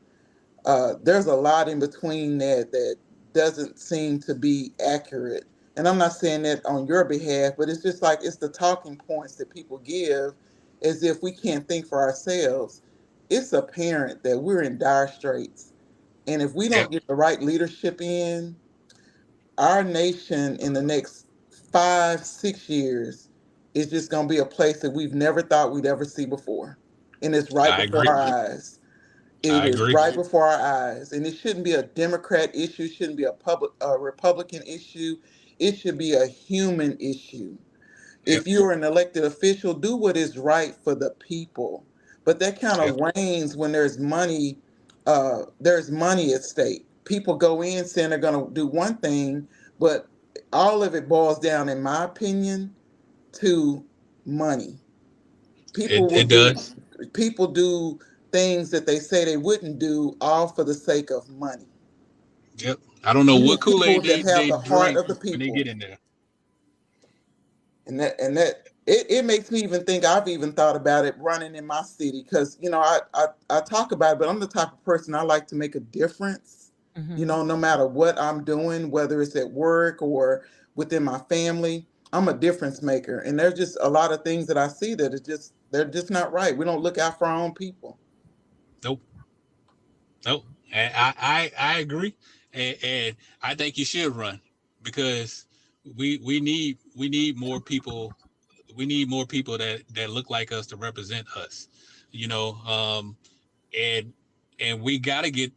There's a lot in between that doesn't seem to be accurate. And I'm not saying that on your behalf, but it's just like it's the talking points that people give as if we can't think for ourselves. It's apparent that we're in dire straits. And if we Yep, don't get the right leadership in, our nation in the next 5, 6 years is just going to be a place that we've never thought we'd ever see before. And it's right I before agree. our eyes. It I is agree. right before our eyes, and it shouldn't be a Democrat issue. Shouldn't be a Republican issue. It should be a human issue. Yep, If you're an elected official, do what is right for the people. But that kind of yep. wanes when there's money. There's money at stake. People go in saying they're going to do one thing, but all of it boils down, in my opinion, to money. People will It do does. people do things that they say they wouldn't do all for the sake of money. Yep. I don't know We what need Kool people Aid that have they the heart drink of the when they people. get in there. And it makes me even think I've even thought about it running in my city because I talk about it, but I'm the type of person I like to make a difference. Hmm. No matter what I'm doing, whether it's at work or within my family, I'm a difference maker. And there's just a lot of things that I see that is just they're just not right. We don't look out for our own people. Nope. Nope. And I agree, and I think you should run because we need more people. We need more people that look like us to represent us. You know, and we got to get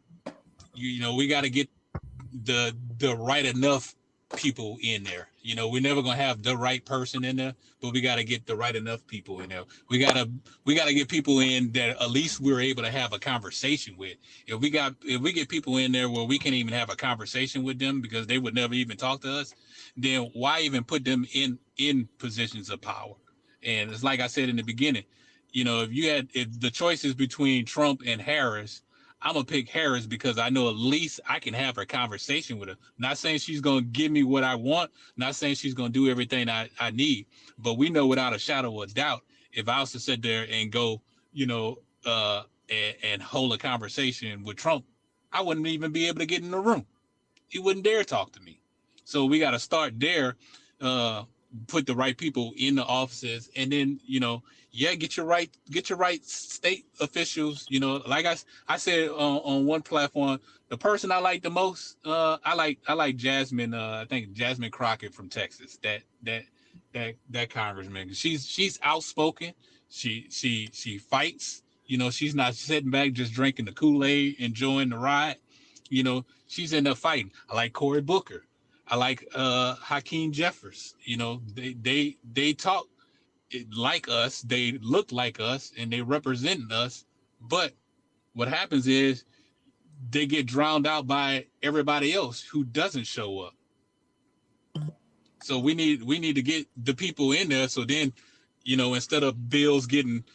we got to get the right enough people in there. We're never gonna have the right person in there, but we got to get the right enough people in there. We gotta get people in that at least we're able to have a conversation with. If we get people in there where we can't even have a conversation with them because they would never even talk to us, then why even put them in positions of power? And it's like I said in the beginning, if the choice is between Trump and Harris, I'm gonna pick Harris because I know at least I can have a conversation with her. Not saying she's gonna give me what I want, not saying she's gonna do everything I need, but we know without a shadow of a doubt, if I was to sit there and go, you know, and hold a conversation with Trump, I wouldn't even be able to get in the room. He wouldn't dare talk to me. So we got to start there, uh, put the right people in the offices, and then yeah, get your right state officials. Like I said on one platform, the person I like the most, I like Jasmine. I think Jasmine Crockett from Texas. That congressman. She's outspoken. She fights. She's not sitting back just drinking the Kool-Aid, enjoying the ride. She's in there fighting. I like Cory Booker. I like Hakeem Jeffers. They talk like us, they look like us, and they represent us. But what happens is they get drowned out by everybody else who doesn't show up. So we need to get the people in there. So then, instead of bills getting,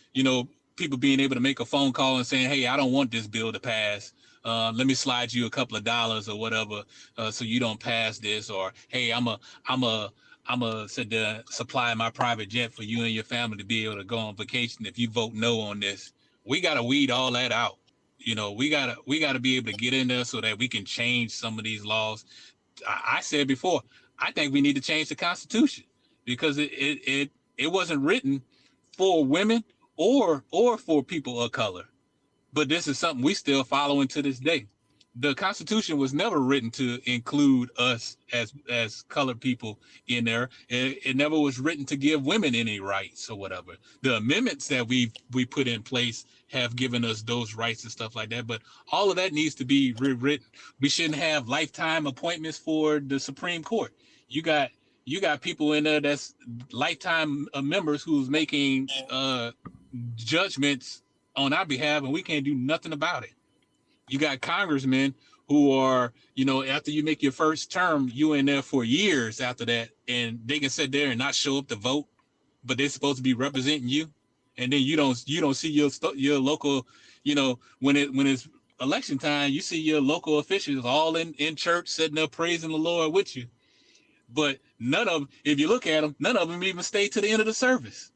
people being able to make a phone call and saying, "Hey, I don't want this bill to pass. Let me slide you a couple of dollars or whatever, so you don't pass this." Or, "Hey, I'm a sit there supply my private jet for you and your family to be able to go on vacation if you vote no on this." We gotta weed all that out. We gotta be able to get in there so that we can change some of these laws. I said before, I think we need to change the Constitution because it wasn't written for women or for people of color. But this is something we still following to this day. The Constitution was never written to include us as colored people in there. It never was written to give women any rights or whatever. The amendments that we put in place have given us those rights and stuff like that. But all of that needs to be rewritten. We shouldn't have lifetime appointments for the Supreme Court. You got you got people in there that's lifetime members who's making judgments on our behalf, and we can't do nothing about it. You got congressmen who are, after you make your first term, you in there for years after that, and they can sit there and not show up to vote, but they're supposed to be representing you, and then you don't see your local, when it's election time, you see your local officials all in church sitting there praising the Lord with you, but none of them, if you look at them, none of them even stay to the end of the service.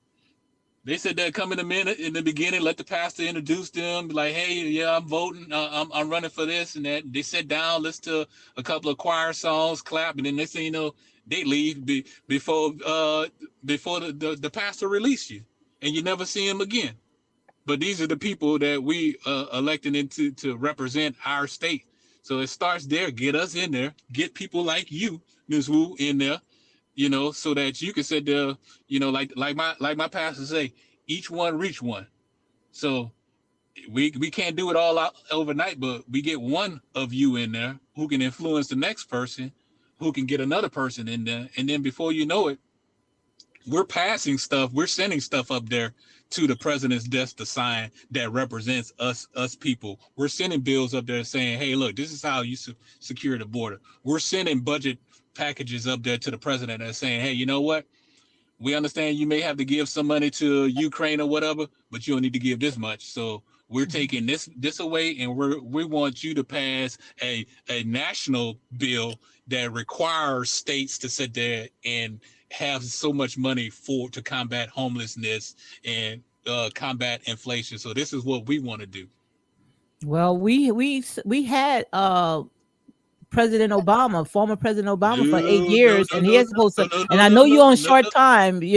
They said they'd come in a minute in the beginning, let the pastor introduce them, be like, "Hey, yeah, I'm voting, I'm running for this and that." They sit down, listen to a couple of choir songs, clap, and then next thing you know, they leave before the pastor release you, and you never see them again. But these are the people that we elected into to represent our state. So it starts there. Get us in there. Get people like you, Ms. Wu, in there, so that you can sit there, like my pastor say, each one reach one. So we can't do it all out overnight, but we get one of you in there who can influence the next person, who can get another person in there, and then before you know it, we're passing stuff, we're sending stuff up there to the president's desk to sign that represents us people. We're sending bills up there saying, hey, look, this is how you secure the border. We're sending budget packages up there to the president that's saying, hey, you know what, we understand you may have to give some money to Ukraine or whatever, but you don't need to give this much. So we're taking this away, and we want you to pass a national bill that requires states to sit there and have so much money to combat homelessness and combat inflation. So this is what we want to do. Well, we had President Obama, former President Obama, for eight No, no, years, no, and he no, is supposed to. no, no, And no, I no, know you're no, on no, short no. time, No,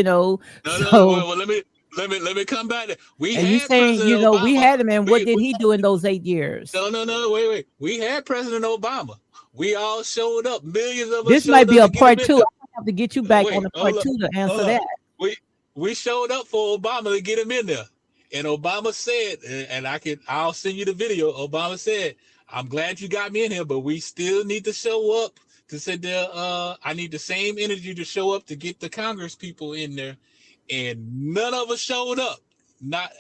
no, no. so. Well, let me come back. We And you had saying, President we Obama. had him, and what We, did we he do in those 8 years? no, wait. We had President Obama. We all showed up. Millions of us This might showed be up a to get him part in two. there. I have to get you back on Wait, the part hold up, two to hold answer up. that. We showed up for Obama to get him in there, and Obama said, and I'll send you the video. Obama said, "I'm glad you got me in here, but we still need to show up to sit there. I need the same energy to show up to get the Congress people in there." And none of us showed up. Not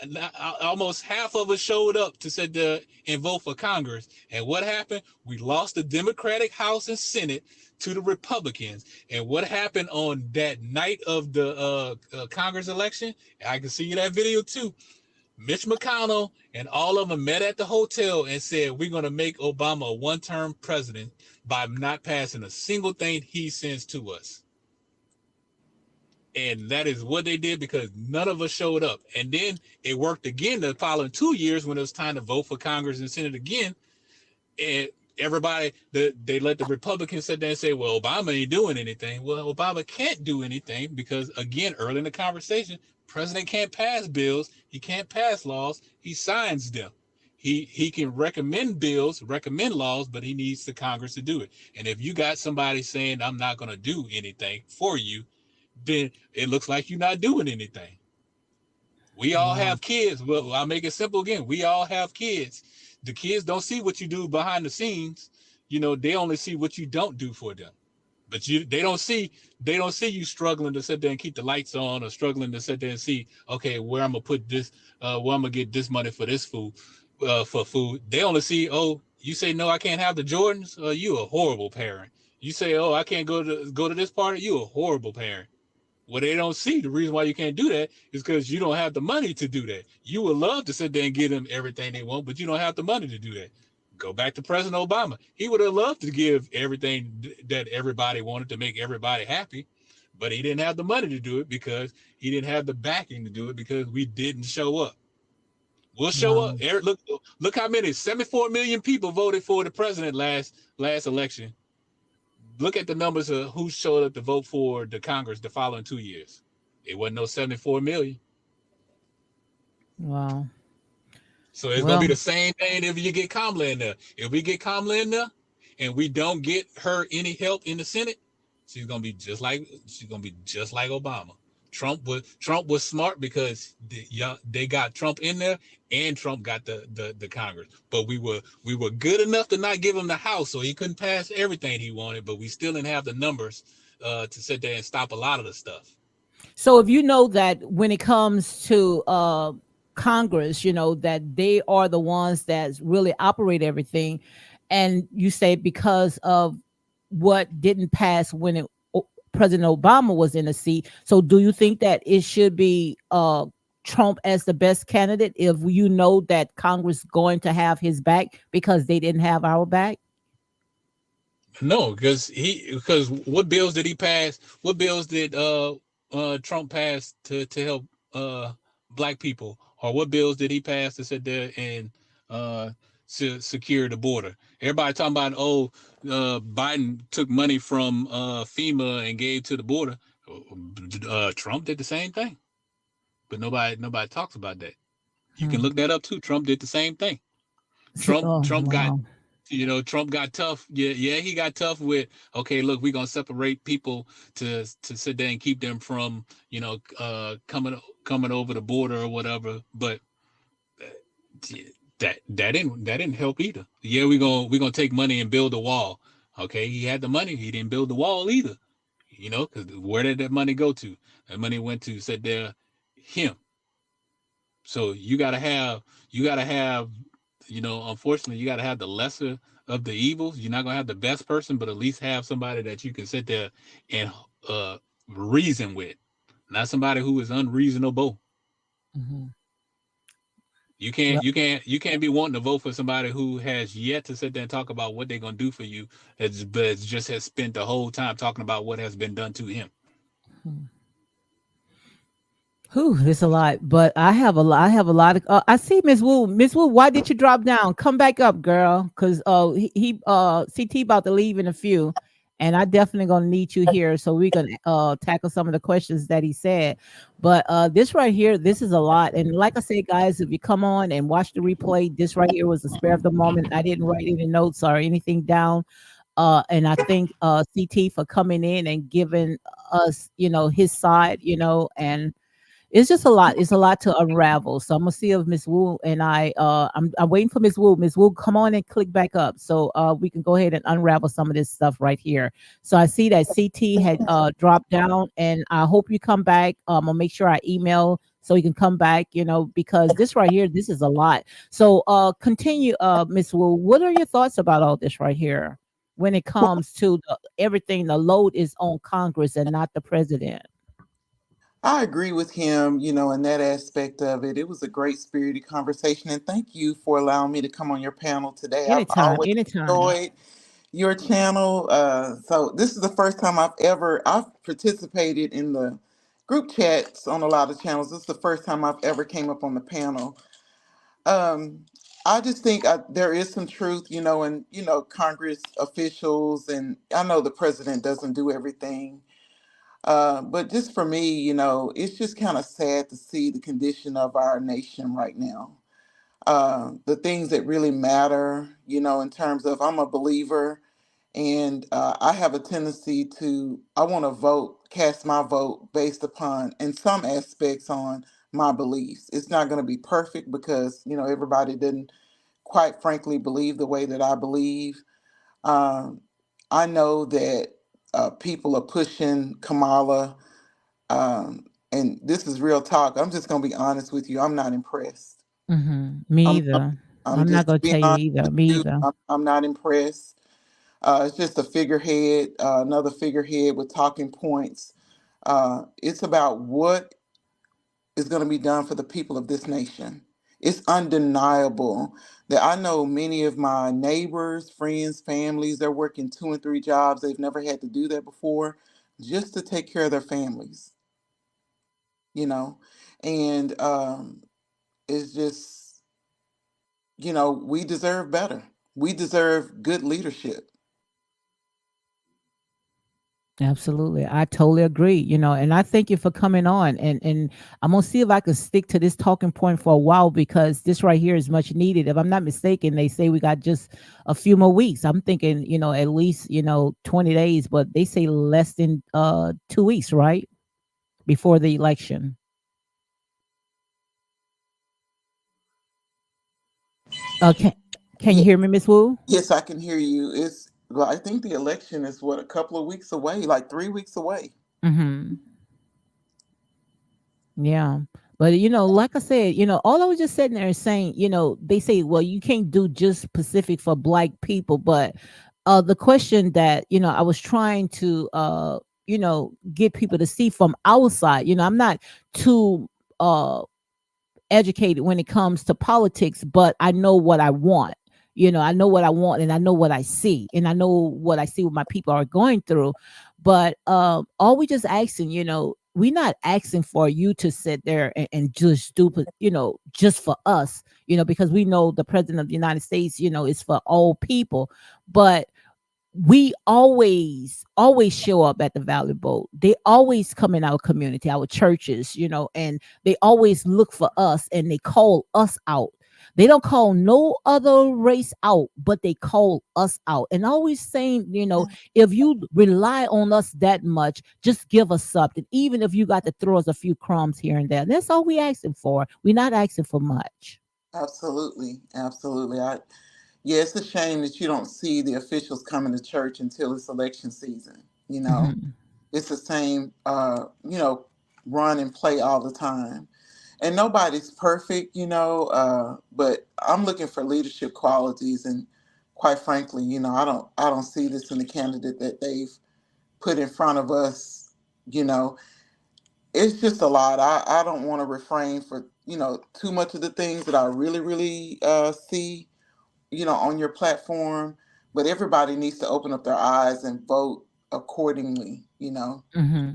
almost half of us showed up to sit there and vote for Congress. And what happened? We lost the Democratic House and Senate to the Republicans. And what happened on that night of the Congress election? I can see that video too. Mitch McConnell and all of them met at the hotel and said, we're going to make Obama a one-term president by not passing a single thing he sends to us. And that is what they did because none of us showed up. And then it worked again the following 2 years when it was time to vote for Congress and Senate again. And everybody, they let the Republicans sit there and say, well, Obama ain't doing anything. Well, Obama can't do anything because, again, early in the conversation, president can't pass bills. He can't pass laws. He signs them. He can recommend bills, recommend laws, but he needs the Congress to do it. And if you got somebody saying, I'm not going to do anything for you, then it looks like you're not doing anything. We all Wow. have kids. Well, I'll make it simple again. We all have kids. The kids don't see what you do behind the scenes. They only see what you don't do for them. But they don't see you struggling to sit there and keep the lights on or struggling to sit there and see, okay, where I'm gonna put this, where I'm gonna get this money for this food, for food. They only see, oh, you say no, I can't have the Jordans. You a horrible parent. You say, oh, I can't go to this party. You a horrible parent. What they don't see, the reason why you can't do that is because you don't have the money to do that. You would love to sit there and give them everything they want, but you don't have the money to do that. Go back to President Obama. He would have loved to give everything that everybody wanted to make everybody happy, but he didn't have the money to do it because he didn't have the backing to do it because we didn't show up. We'll show Wow. up. Look how many 74 million people voted for the president last election. Look at the numbers of who showed up to vote for the Congress the following 2 years. It wasn't no 74 million. Wow. So it's gonna be Well, the same thing if you get Kamala in there. If we get Kamala in there and we don't get her any help in the Senate, she's gonna be just like Obama. Trump was smart because they got Trump in there and Trump got the Congress. But we were good enough to not give him the House, so he couldn't pass everything he wanted. But we still didn't have the numbers to sit there and stop a lot of the stuff. so if you know that when it comes to Congress, that they are the ones that really operate everything. And you say because of what didn't pass when President Obama was in the seat. So do you think that it should be Trump as the best candidate if you know that Congress going to have his back because they didn't have our back? No, because what bills did he pass? What bills did Trump pass to help black people, or what bills did he pass to sit there and uh secure the border? Everybody talking about, oh, Biden took money from FEMA and gave to the border. Trump did the same thing, but nobody talks about that. You can Hmm. look that up too. Trump did the same thing. Oh, Trump got, wow. Trump got tough. Yeah, he got tough with, okay, look, we're gonna separate people to sit there and keep them from, coming over the border or whatever. But that didn't help either. Yeah, we're gonna take money and build a wall. Okay, he had the money, he didn't build the wall either. Because where did that money go to? That money went to sit there him. So you gotta have, unfortunately, you gotta have the lesser of the evils. You're not gonna have the best person, but at least have somebody that you can sit there and uh reason with, not somebody who is unreasonable. Hmm. You can't Well, you can't you can't be wanting to vote for somebody who has yet to sit there and talk about what they're gonna do for you, but just has spent the whole time talking about what has been done to him. hmm. Whew, it's a lot, but I have a lot. I have a lot of. I see Miss Wu. Miss Wu, why did you drop down? Come back up, girl, because CT about to leave in a few, and I definitely gonna need you here so we can tackle some of the questions that he said. But this right here, this is a lot, and like I said, guys, if you come on and watch the replay, this right here was the spare of the moment. I didn't write any notes or anything down. And I thank CT for coming in and giving us, his side, and it's just a lot. It's a lot to unravel. So I'm gonna see if Miss Wu and I'm waiting for Miss Wu. Miss Wu, come on and click back up so we can go ahead and unravel some of this stuff right here. So I see that CT had dropped down, and I hope you come back. I'll make sure I email so you can come back. Because this right here, this is a lot. So continue, Miss Wu. What are your thoughts about all this right here when it comes to everything? The load is on Congress and not the president. I agree with him, in that aspect of it. It was a great spirited conversation, and thank you for allowing me to come on your panel today. I've Anytime, always anytime. enjoyed your channel. So this is the first time I've participated in the group chats on a lot of channels. This is the first time I've ever came up on the panel. Um, I just think there is some truth, and Congress officials, and I know the president doesn't do everything. But just for me, it's just kind of sad to see the condition of our nation right now. The things that really matter, in terms of I'm a believer, and I have a tendency I want to cast my vote based upon, in some aspects, on my beliefs. It's not going to be perfect because, everybody didn't quite frankly believe the way that I believe. Um, I know that people are pushing Kamala, and this is real talk. I'm just going to be honest with you. I'm not impressed. Me I'm, I'm, either. I'm I'm not just gonna being tell you honest either. with Me you. either. I'm not impressed. It's just a figurehead, another figurehead with talking points. It's about what is going to be done for the people of this nation. It's undeniable that I know many of my neighbors, friends, families, they're working 2 and 3 jobs. They've never had to do that before just to take care of their families, you know? And it's just, we deserve better. We deserve good leadership. Absolutely. I totally agree, and I thank you for coming on, and I'm gonna see if I can stick to this talking point for a while because this right here is much needed. If I'm not mistaken, they say we got just a few more weeks. I'm thinking, at least, 20 days, but they say less than 2 weeks, right? Before the election. Can you Yeah, hear me, Miss Wu? yes, I can hear you. Well, I think the election is what, a couple of weeks away, like 3 weeks away. Mm-hmm. Yeah. But like I said, all I was just sitting there and saying, they say, well, you can't do just specific for black people, but the question that I was trying to get people to see from outside, I'm not too uh educated when it comes to politics, but I know what I want. I know what I want, and I know what I see, and I know what I see what my people are going through. But all we just asking, we're not asking for you to sit there and just do, just for us, because we know the president of the United States, is for all people. But we always show up at the Valley Boat. They always come in our community, our churches, and they always look for us and they call us out. They don't call no other race out, but they call us out. And always saying, if you rely on us that much, just give us something. Even if you got to throw us a few crumbs here and there. That's all we asking for. We're not asking for much. Absolutely, absolutely. Yeah, it's a shame that you don't see the officials coming to church until it's election season. Hmm. It's the same, run and play all the time. And nobody's perfect, but I'm looking for leadership qualities. And quite frankly, I don't see this in the candidate that they've put in front of us. You know, it's just a lot. I don't want to refrain for, too much of the things that I really, really see, on your platform, but everybody needs to open up their eyes and vote accordingly. Hmm.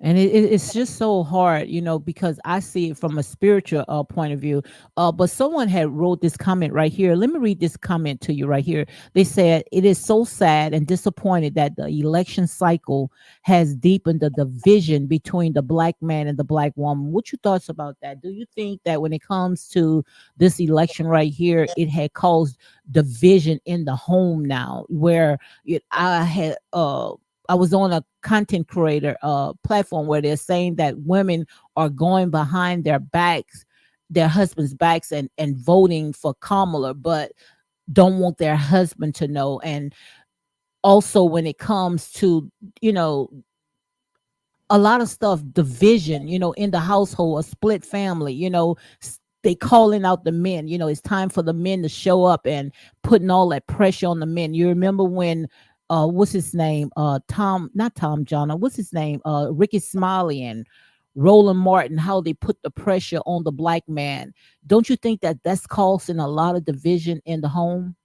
And it's just so hard, because I see it from a spiritual point of view. But someone had wrote this comment right here. Let me read this comment to you right here. They said, it is so sad and disappointed that the election cycle has deepened the division between the black man and the black woman. What your thoughts about that? Do you think that when it comes to this election right here, it had caused division in the home now, where I was on a content creator platform where they're saying that women are going behind their husbands' backs, and voting for Kamala, but don't want their husband to know. And also when it comes to, you know, a lot of stuff, division, in the household, a split family, they calling out the men. It's time for the men to show up and putting all that pressure on the men. You remember when what's his name, Tom, not Tom John, what's his name, Ricky Smiley and Roland Martin, how they put the pressure on the black man. Don't you think that that's causing a lot of division in the home?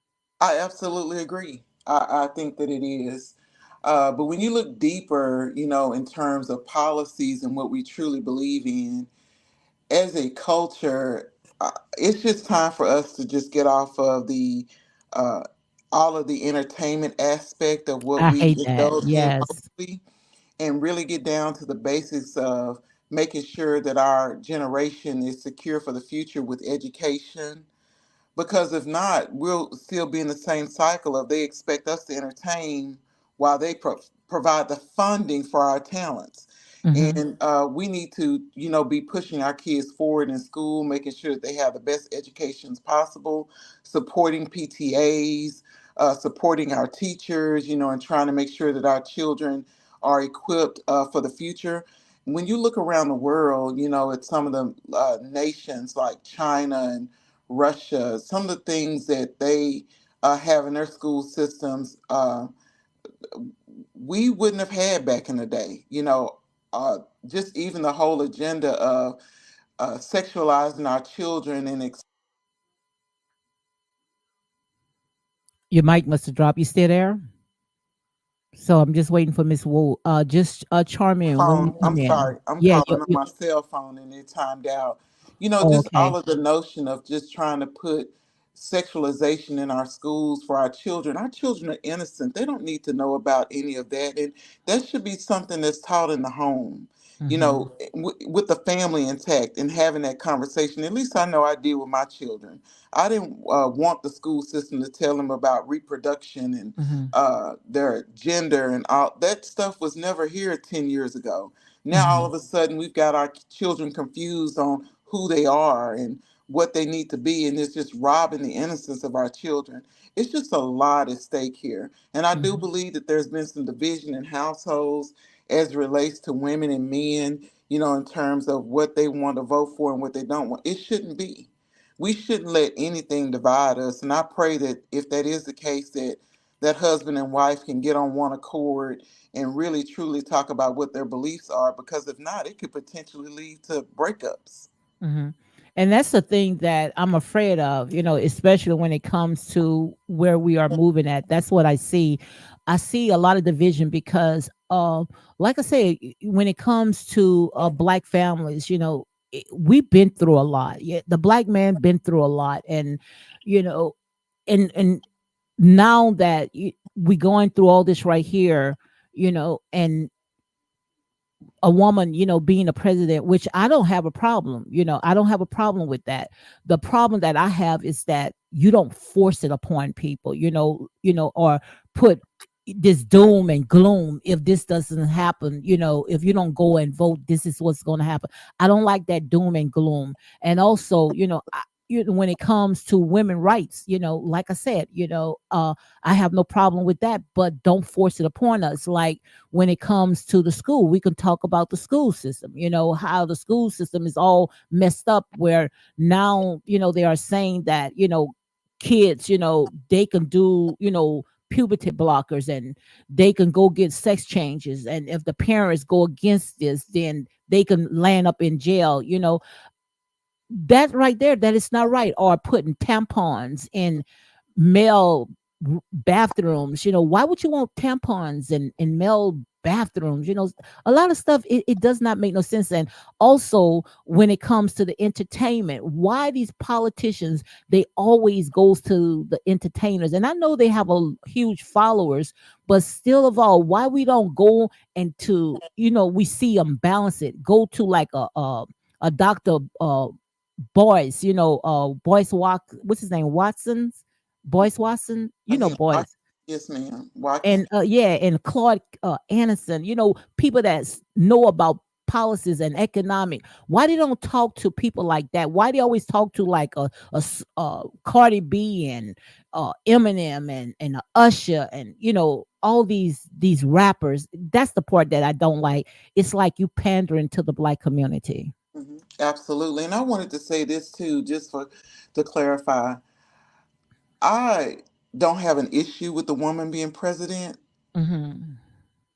I absolutely agree. I think that it is. But when you look deeper, in terms of policies and what we truly believe in as a culture, it's just time for us to just get off of the uh, all of the entertainment aspect of what I we hate that. indulge in Yes. mostly, and really get down to the basics of making sure that our generation is secure for the future with education, because if not, we'll still be in the same cycle of they expect us to entertain while they provide the funding for our talents. Hmm. And we need to, be pushing our kids forward in school, making sure that they have the best educations possible, supporting PTAs, supporting our teachers, and trying to make sure that our children are equipped for the future. When you look around the world, at some of the nations like China and Russia, some of the things that they have in their school systems, we wouldn't have had back in the day. Just even the whole agenda of sexualizing our children and Your mic must have dropped. You still there? So I'm just waiting for Miss Wu. Just chime in when you phone. I'm come in. sorry, I'm Yeah, calling on my cell phone and it timed out. oh, Just all okay. of the notion of just trying to put sexualization in our schools for our children. Our children are innocent. They don't need to know about any of that. And that should be something that's taught in the home, Hmm. with the family intact and having that conversation. At least I know I did with my children. I didn't want the school system to tell them about reproduction and Hmm. their gender and all that stuff was never here 10 years ago. Now all Hmm. of a sudden we've got our children confused on who they are and what they need to be, and it's just robbing the innocence of our children. It's just a lot at stake here. And I do Hmm. believe that there's been some division in households as it relates to women and men. in terms of what they want to vote for and what they don't want. It shouldn't be. We shouldn't let anything divide us. And I pray that if that is the case, that husband and wife can get on one accord and really truly talk about what their beliefs are. Because if not, it could potentially lead to breakups. Hmm. And that's the thing that I'm afraid of, especially when it comes to where we are moving at. That's what I see. I see a lot of division because, like I say, when it comes to black families, we've been through a lot. Yeah, the black man been through a lot, and you know, and now that we going through all this right here, and a woman, being a president, which I don't have a problem. I don't have a problem with that. The problem that I have is that you don't force it upon people, or put this doom and gloom. If this doesn't happen, if you don't go and vote, this is what's going to happen. I don't like that doom and gloom. And also, when it comes to women rights, like I said, I have no problem with that, but don't force it upon us. Like when it comes to the school, we can talk about the school system, how the school system is all messed up, where now, they are saying that, kids, they can do, puberty blockers, and they can go get sex changes. And if the parents go against this, then they can land up in jail, that right there, that is not right. Or putting tampons in male bathrooms. Why would you want tampons in male bathrooms? A lot of stuff, it does not make no sense. And also when it comes to the entertainment, why these politicians, they always goes to the entertainers. And I know they have a huge followers, but still of all, why we don't go into, we see them balance it, go to like a doctor, Boyce, Boyce what's his name? Watson's Boyce Watson, Yeah, Boyce. yes, ma'am. Watkins. And yeah, and Claude Anderson, people that know about policies and economic. Why they don't talk to people like that? Why they always talk to like Cardi B and Eminem and Usher and all these rappers? That's the part that I don't like. It's like you pandering to the black community. Absolutely. And I wanted to say this too, just for to clarify. I don't have an issue with the woman being president. Hmm.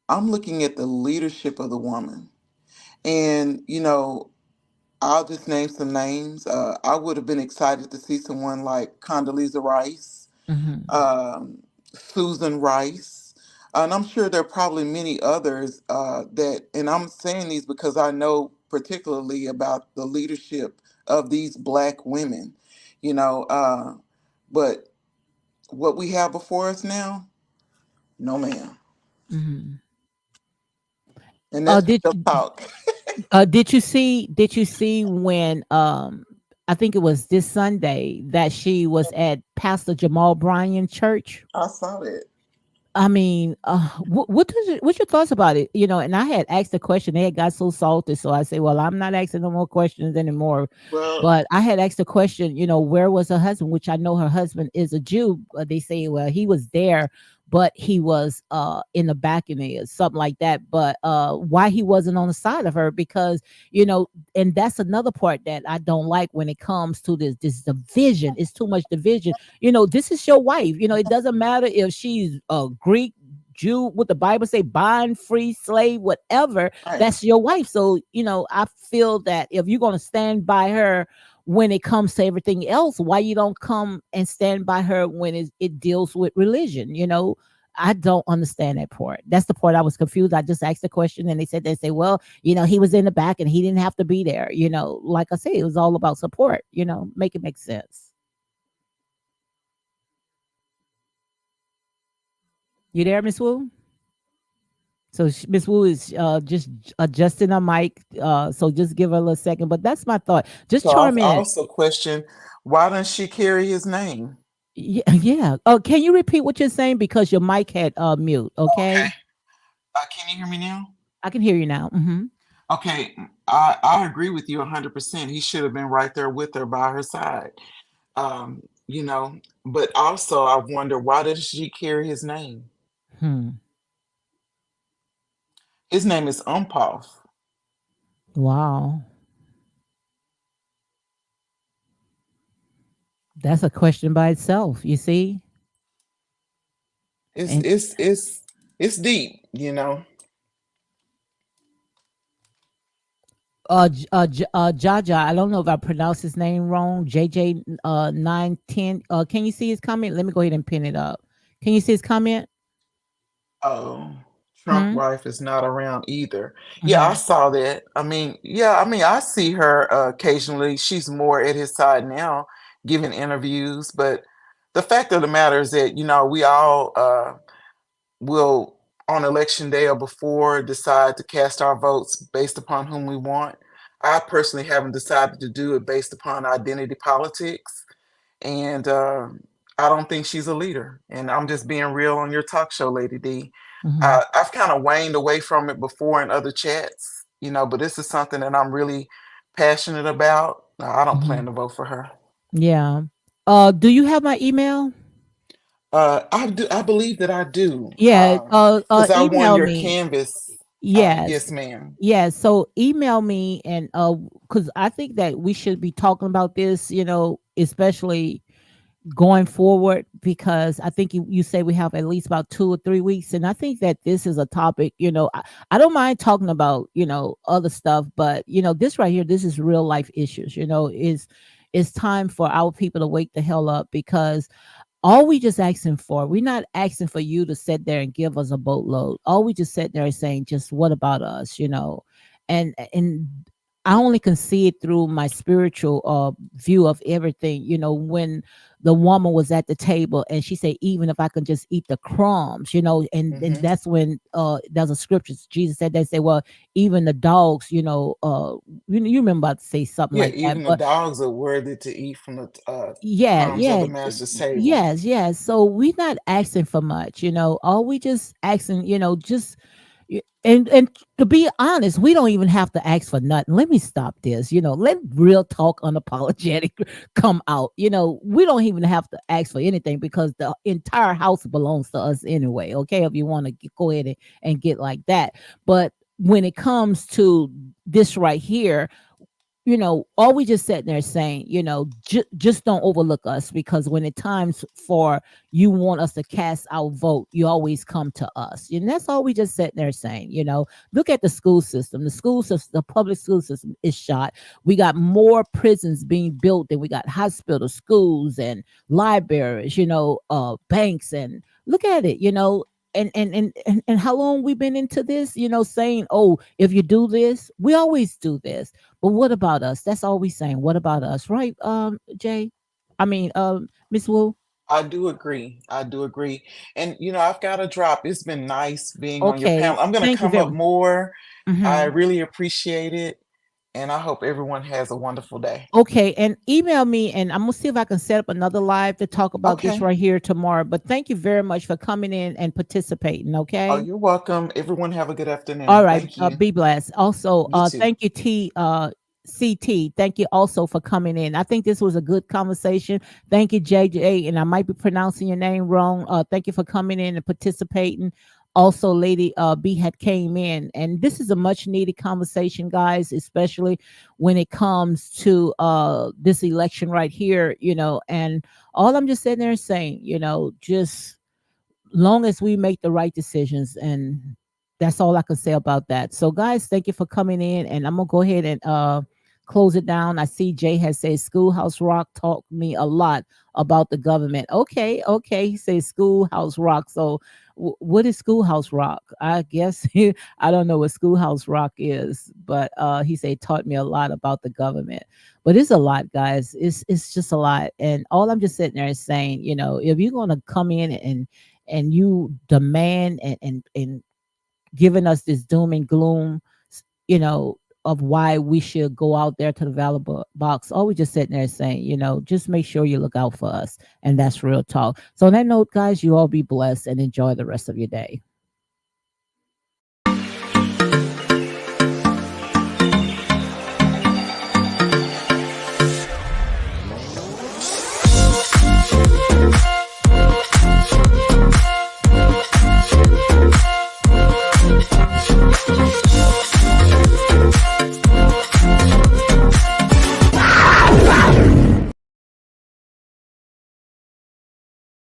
I'm looking at the leadership of the woman. And, I'll just name some names. I would have been excited to see someone like Condoleezza Rice, Hmm. Susan Rice, and I'm sure there are probably many others and I'm saying these because I know particularly about the leadership of these black women, you know. But what we have before us now, no, ma'am. Hmm. And Uh, that's did real talk. did you see when I think it was this Sunday that she was at Pastor Jamal Bryan church? I saw that. I mean, what's your thoughts about it? And I had asked the question. They had got so salty, so I said, "Well, I'm not asking no more questions anymore." Well, But I had asked the question. Where was her husband? Which I know her husband is a Jew. They say, well, he was there, but he was in the balcony or something like that. But why he wasn't on the side of her? Because and that's another part that I don't like when it comes to this division. It's too much division. This is your wife. It doesn't matter if she's a Greek, Jew, what the Bible say, bond, free, slave, whatever, right. that's your wife. So, I feel that if you're going to stand by her when it comes to everything else, why you don't come and stand by her when it deals with religion? I don't understand that part. That's the part I was confused. I just asked the question and they say, well, he was in the back and he didn't have to be there. Like I say, it was all about support, make it make sense. You there, Miss Wu? So Miss Wu is just adjusting her mic. So just give her a little second. But that's my thought. Just So I've chime in. also questioned, why doesn't she carry his name? Yeah, yeah. Oh, can you repeat what you're saying because your mic had mute? Okay, Okay. Can you hear me now? I can hear you now. Hmm. Okay, I agree with you 100%. He should have been right there with her by her side. You know, but also I wonder, why does she carry his name? Hmm. His name is Umpov. Wow, that's a question by itself. You see, It's and it's it's it's deep, you know. Jaja, I don't know if I pronounced his name wrong. JJ 910. Can you see his comment? Let me go ahead and pin it up. Can you see his comment? Oh, Trump Hmm. wife is not around either. Yeah, I Hmm. saw that. I mean, yeah, I mean, I see her occasionally. She's more at his side now, giving interviews. But the fact of the matter is that, we all will, on election day or before, decide to cast our votes based upon whom we want. I personally haven't decided to do it based upon identity politics. And I don't think she's a leader. And I'm just being real on your talk show, Lady D. Hmm. I've kind of waned away from it before in other chats, but this is something that I'm really passionate about. I don't plan Hmm. to vote for her. Yeah. Do you have my email? I do. I believe that I do. Yeah. Because I won Email your me. canvas. Yes, Yes. ma'am. Yes. So email me and because I think that we should be talking about this, especially going forward, because I think you say we have at least about 2 or 3 weeks. And I think that this is a topic, I don't mind talking about, other stuff, but this right here, this is real life issues, is it's time for our people to wake the hell up, because all we just asking for, we're not asking for you to sit there and give us a boatload. All we just sit there is saying, just what about us, and I only can see it through my spiritual view of everything. When the woman was at the table and she said, even if I can just eat the crumbs, and Hmm. that's when there's a scripture Jesus said, they say, well, even the dogs, you remember about to say something Yeah, like that, even the but dogs are worthy to eat from the yeah, crumbs of yeah, the master's table. yes, yes. So we're not asking for much, all we just asking, just and to be honest, we don't even have to ask for nothing. Let me stop this, let real talk unapologetic come out. We don't even have to ask for anything, because the entire house belongs to us anyway. Okay, if you want to go ahead and get like that. But when it comes to this right here, all we just sitting there saying, just don't overlook us, because when it times for you want us to cast our vote, you always come to us. And that's all we just sitting there saying, look at the school system. The school system, the public school system is shot. We got more prisons being built than we got hospitals, schools, and libraries, banks, and look at it, and how long we've been into this, saying, oh, if you do this, we always do this, but what about us? That's all we saying. What about us, right? Jay, I mean, Miss Wu. I do agree. I do agree. And I've got to drop. It's been nice being on your Okay, panel. I'm going to thank you come very up much. more. I Hmm. really appreciate it. And I hope everyone has a wonderful day. Okay, and email me, and I'm gonna see if I can set up another live to talk about this Okay. right here tomorrow. But thank you very much for coming in and participating. Oh, Okay. you're welcome. Everyone have a good All afternoon. right. Thank you. Be blessed. Also, You too. thank you, CT. Thank you also for coming in. I think this was a good conversation. Thank you, JJ. And I might be pronouncing your name wrong. Thank you for coming in and participating. Also, Lady B had came in, and this is a much needed conversation, guys, especially when it comes to this election right here. And all I'm just sitting there saying, just long as we make the right decisions, and that's all I can say about that. So guys, thank you for coming in, and I'm gonna go ahead and close it down. I see Jay has said Schoolhouse Rock taught me a lot about the government. Okay, okay, he says Schoolhouse Rock. So what is Schoolhouse Rock? I guess I don't know what Schoolhouse Rock is, but he said taught me a lot about the government. But it's a lot, guys. It's just a lot. And all I'm just sitting there is saying, if you're gonna come in and you demand and giving us this doom and gloom, of why we should go out there to the box. All we just sitting there saying, just make sure you look out for us. And that's real talk. So on that note, guys, you all be blessed and enjoy the rest of your day.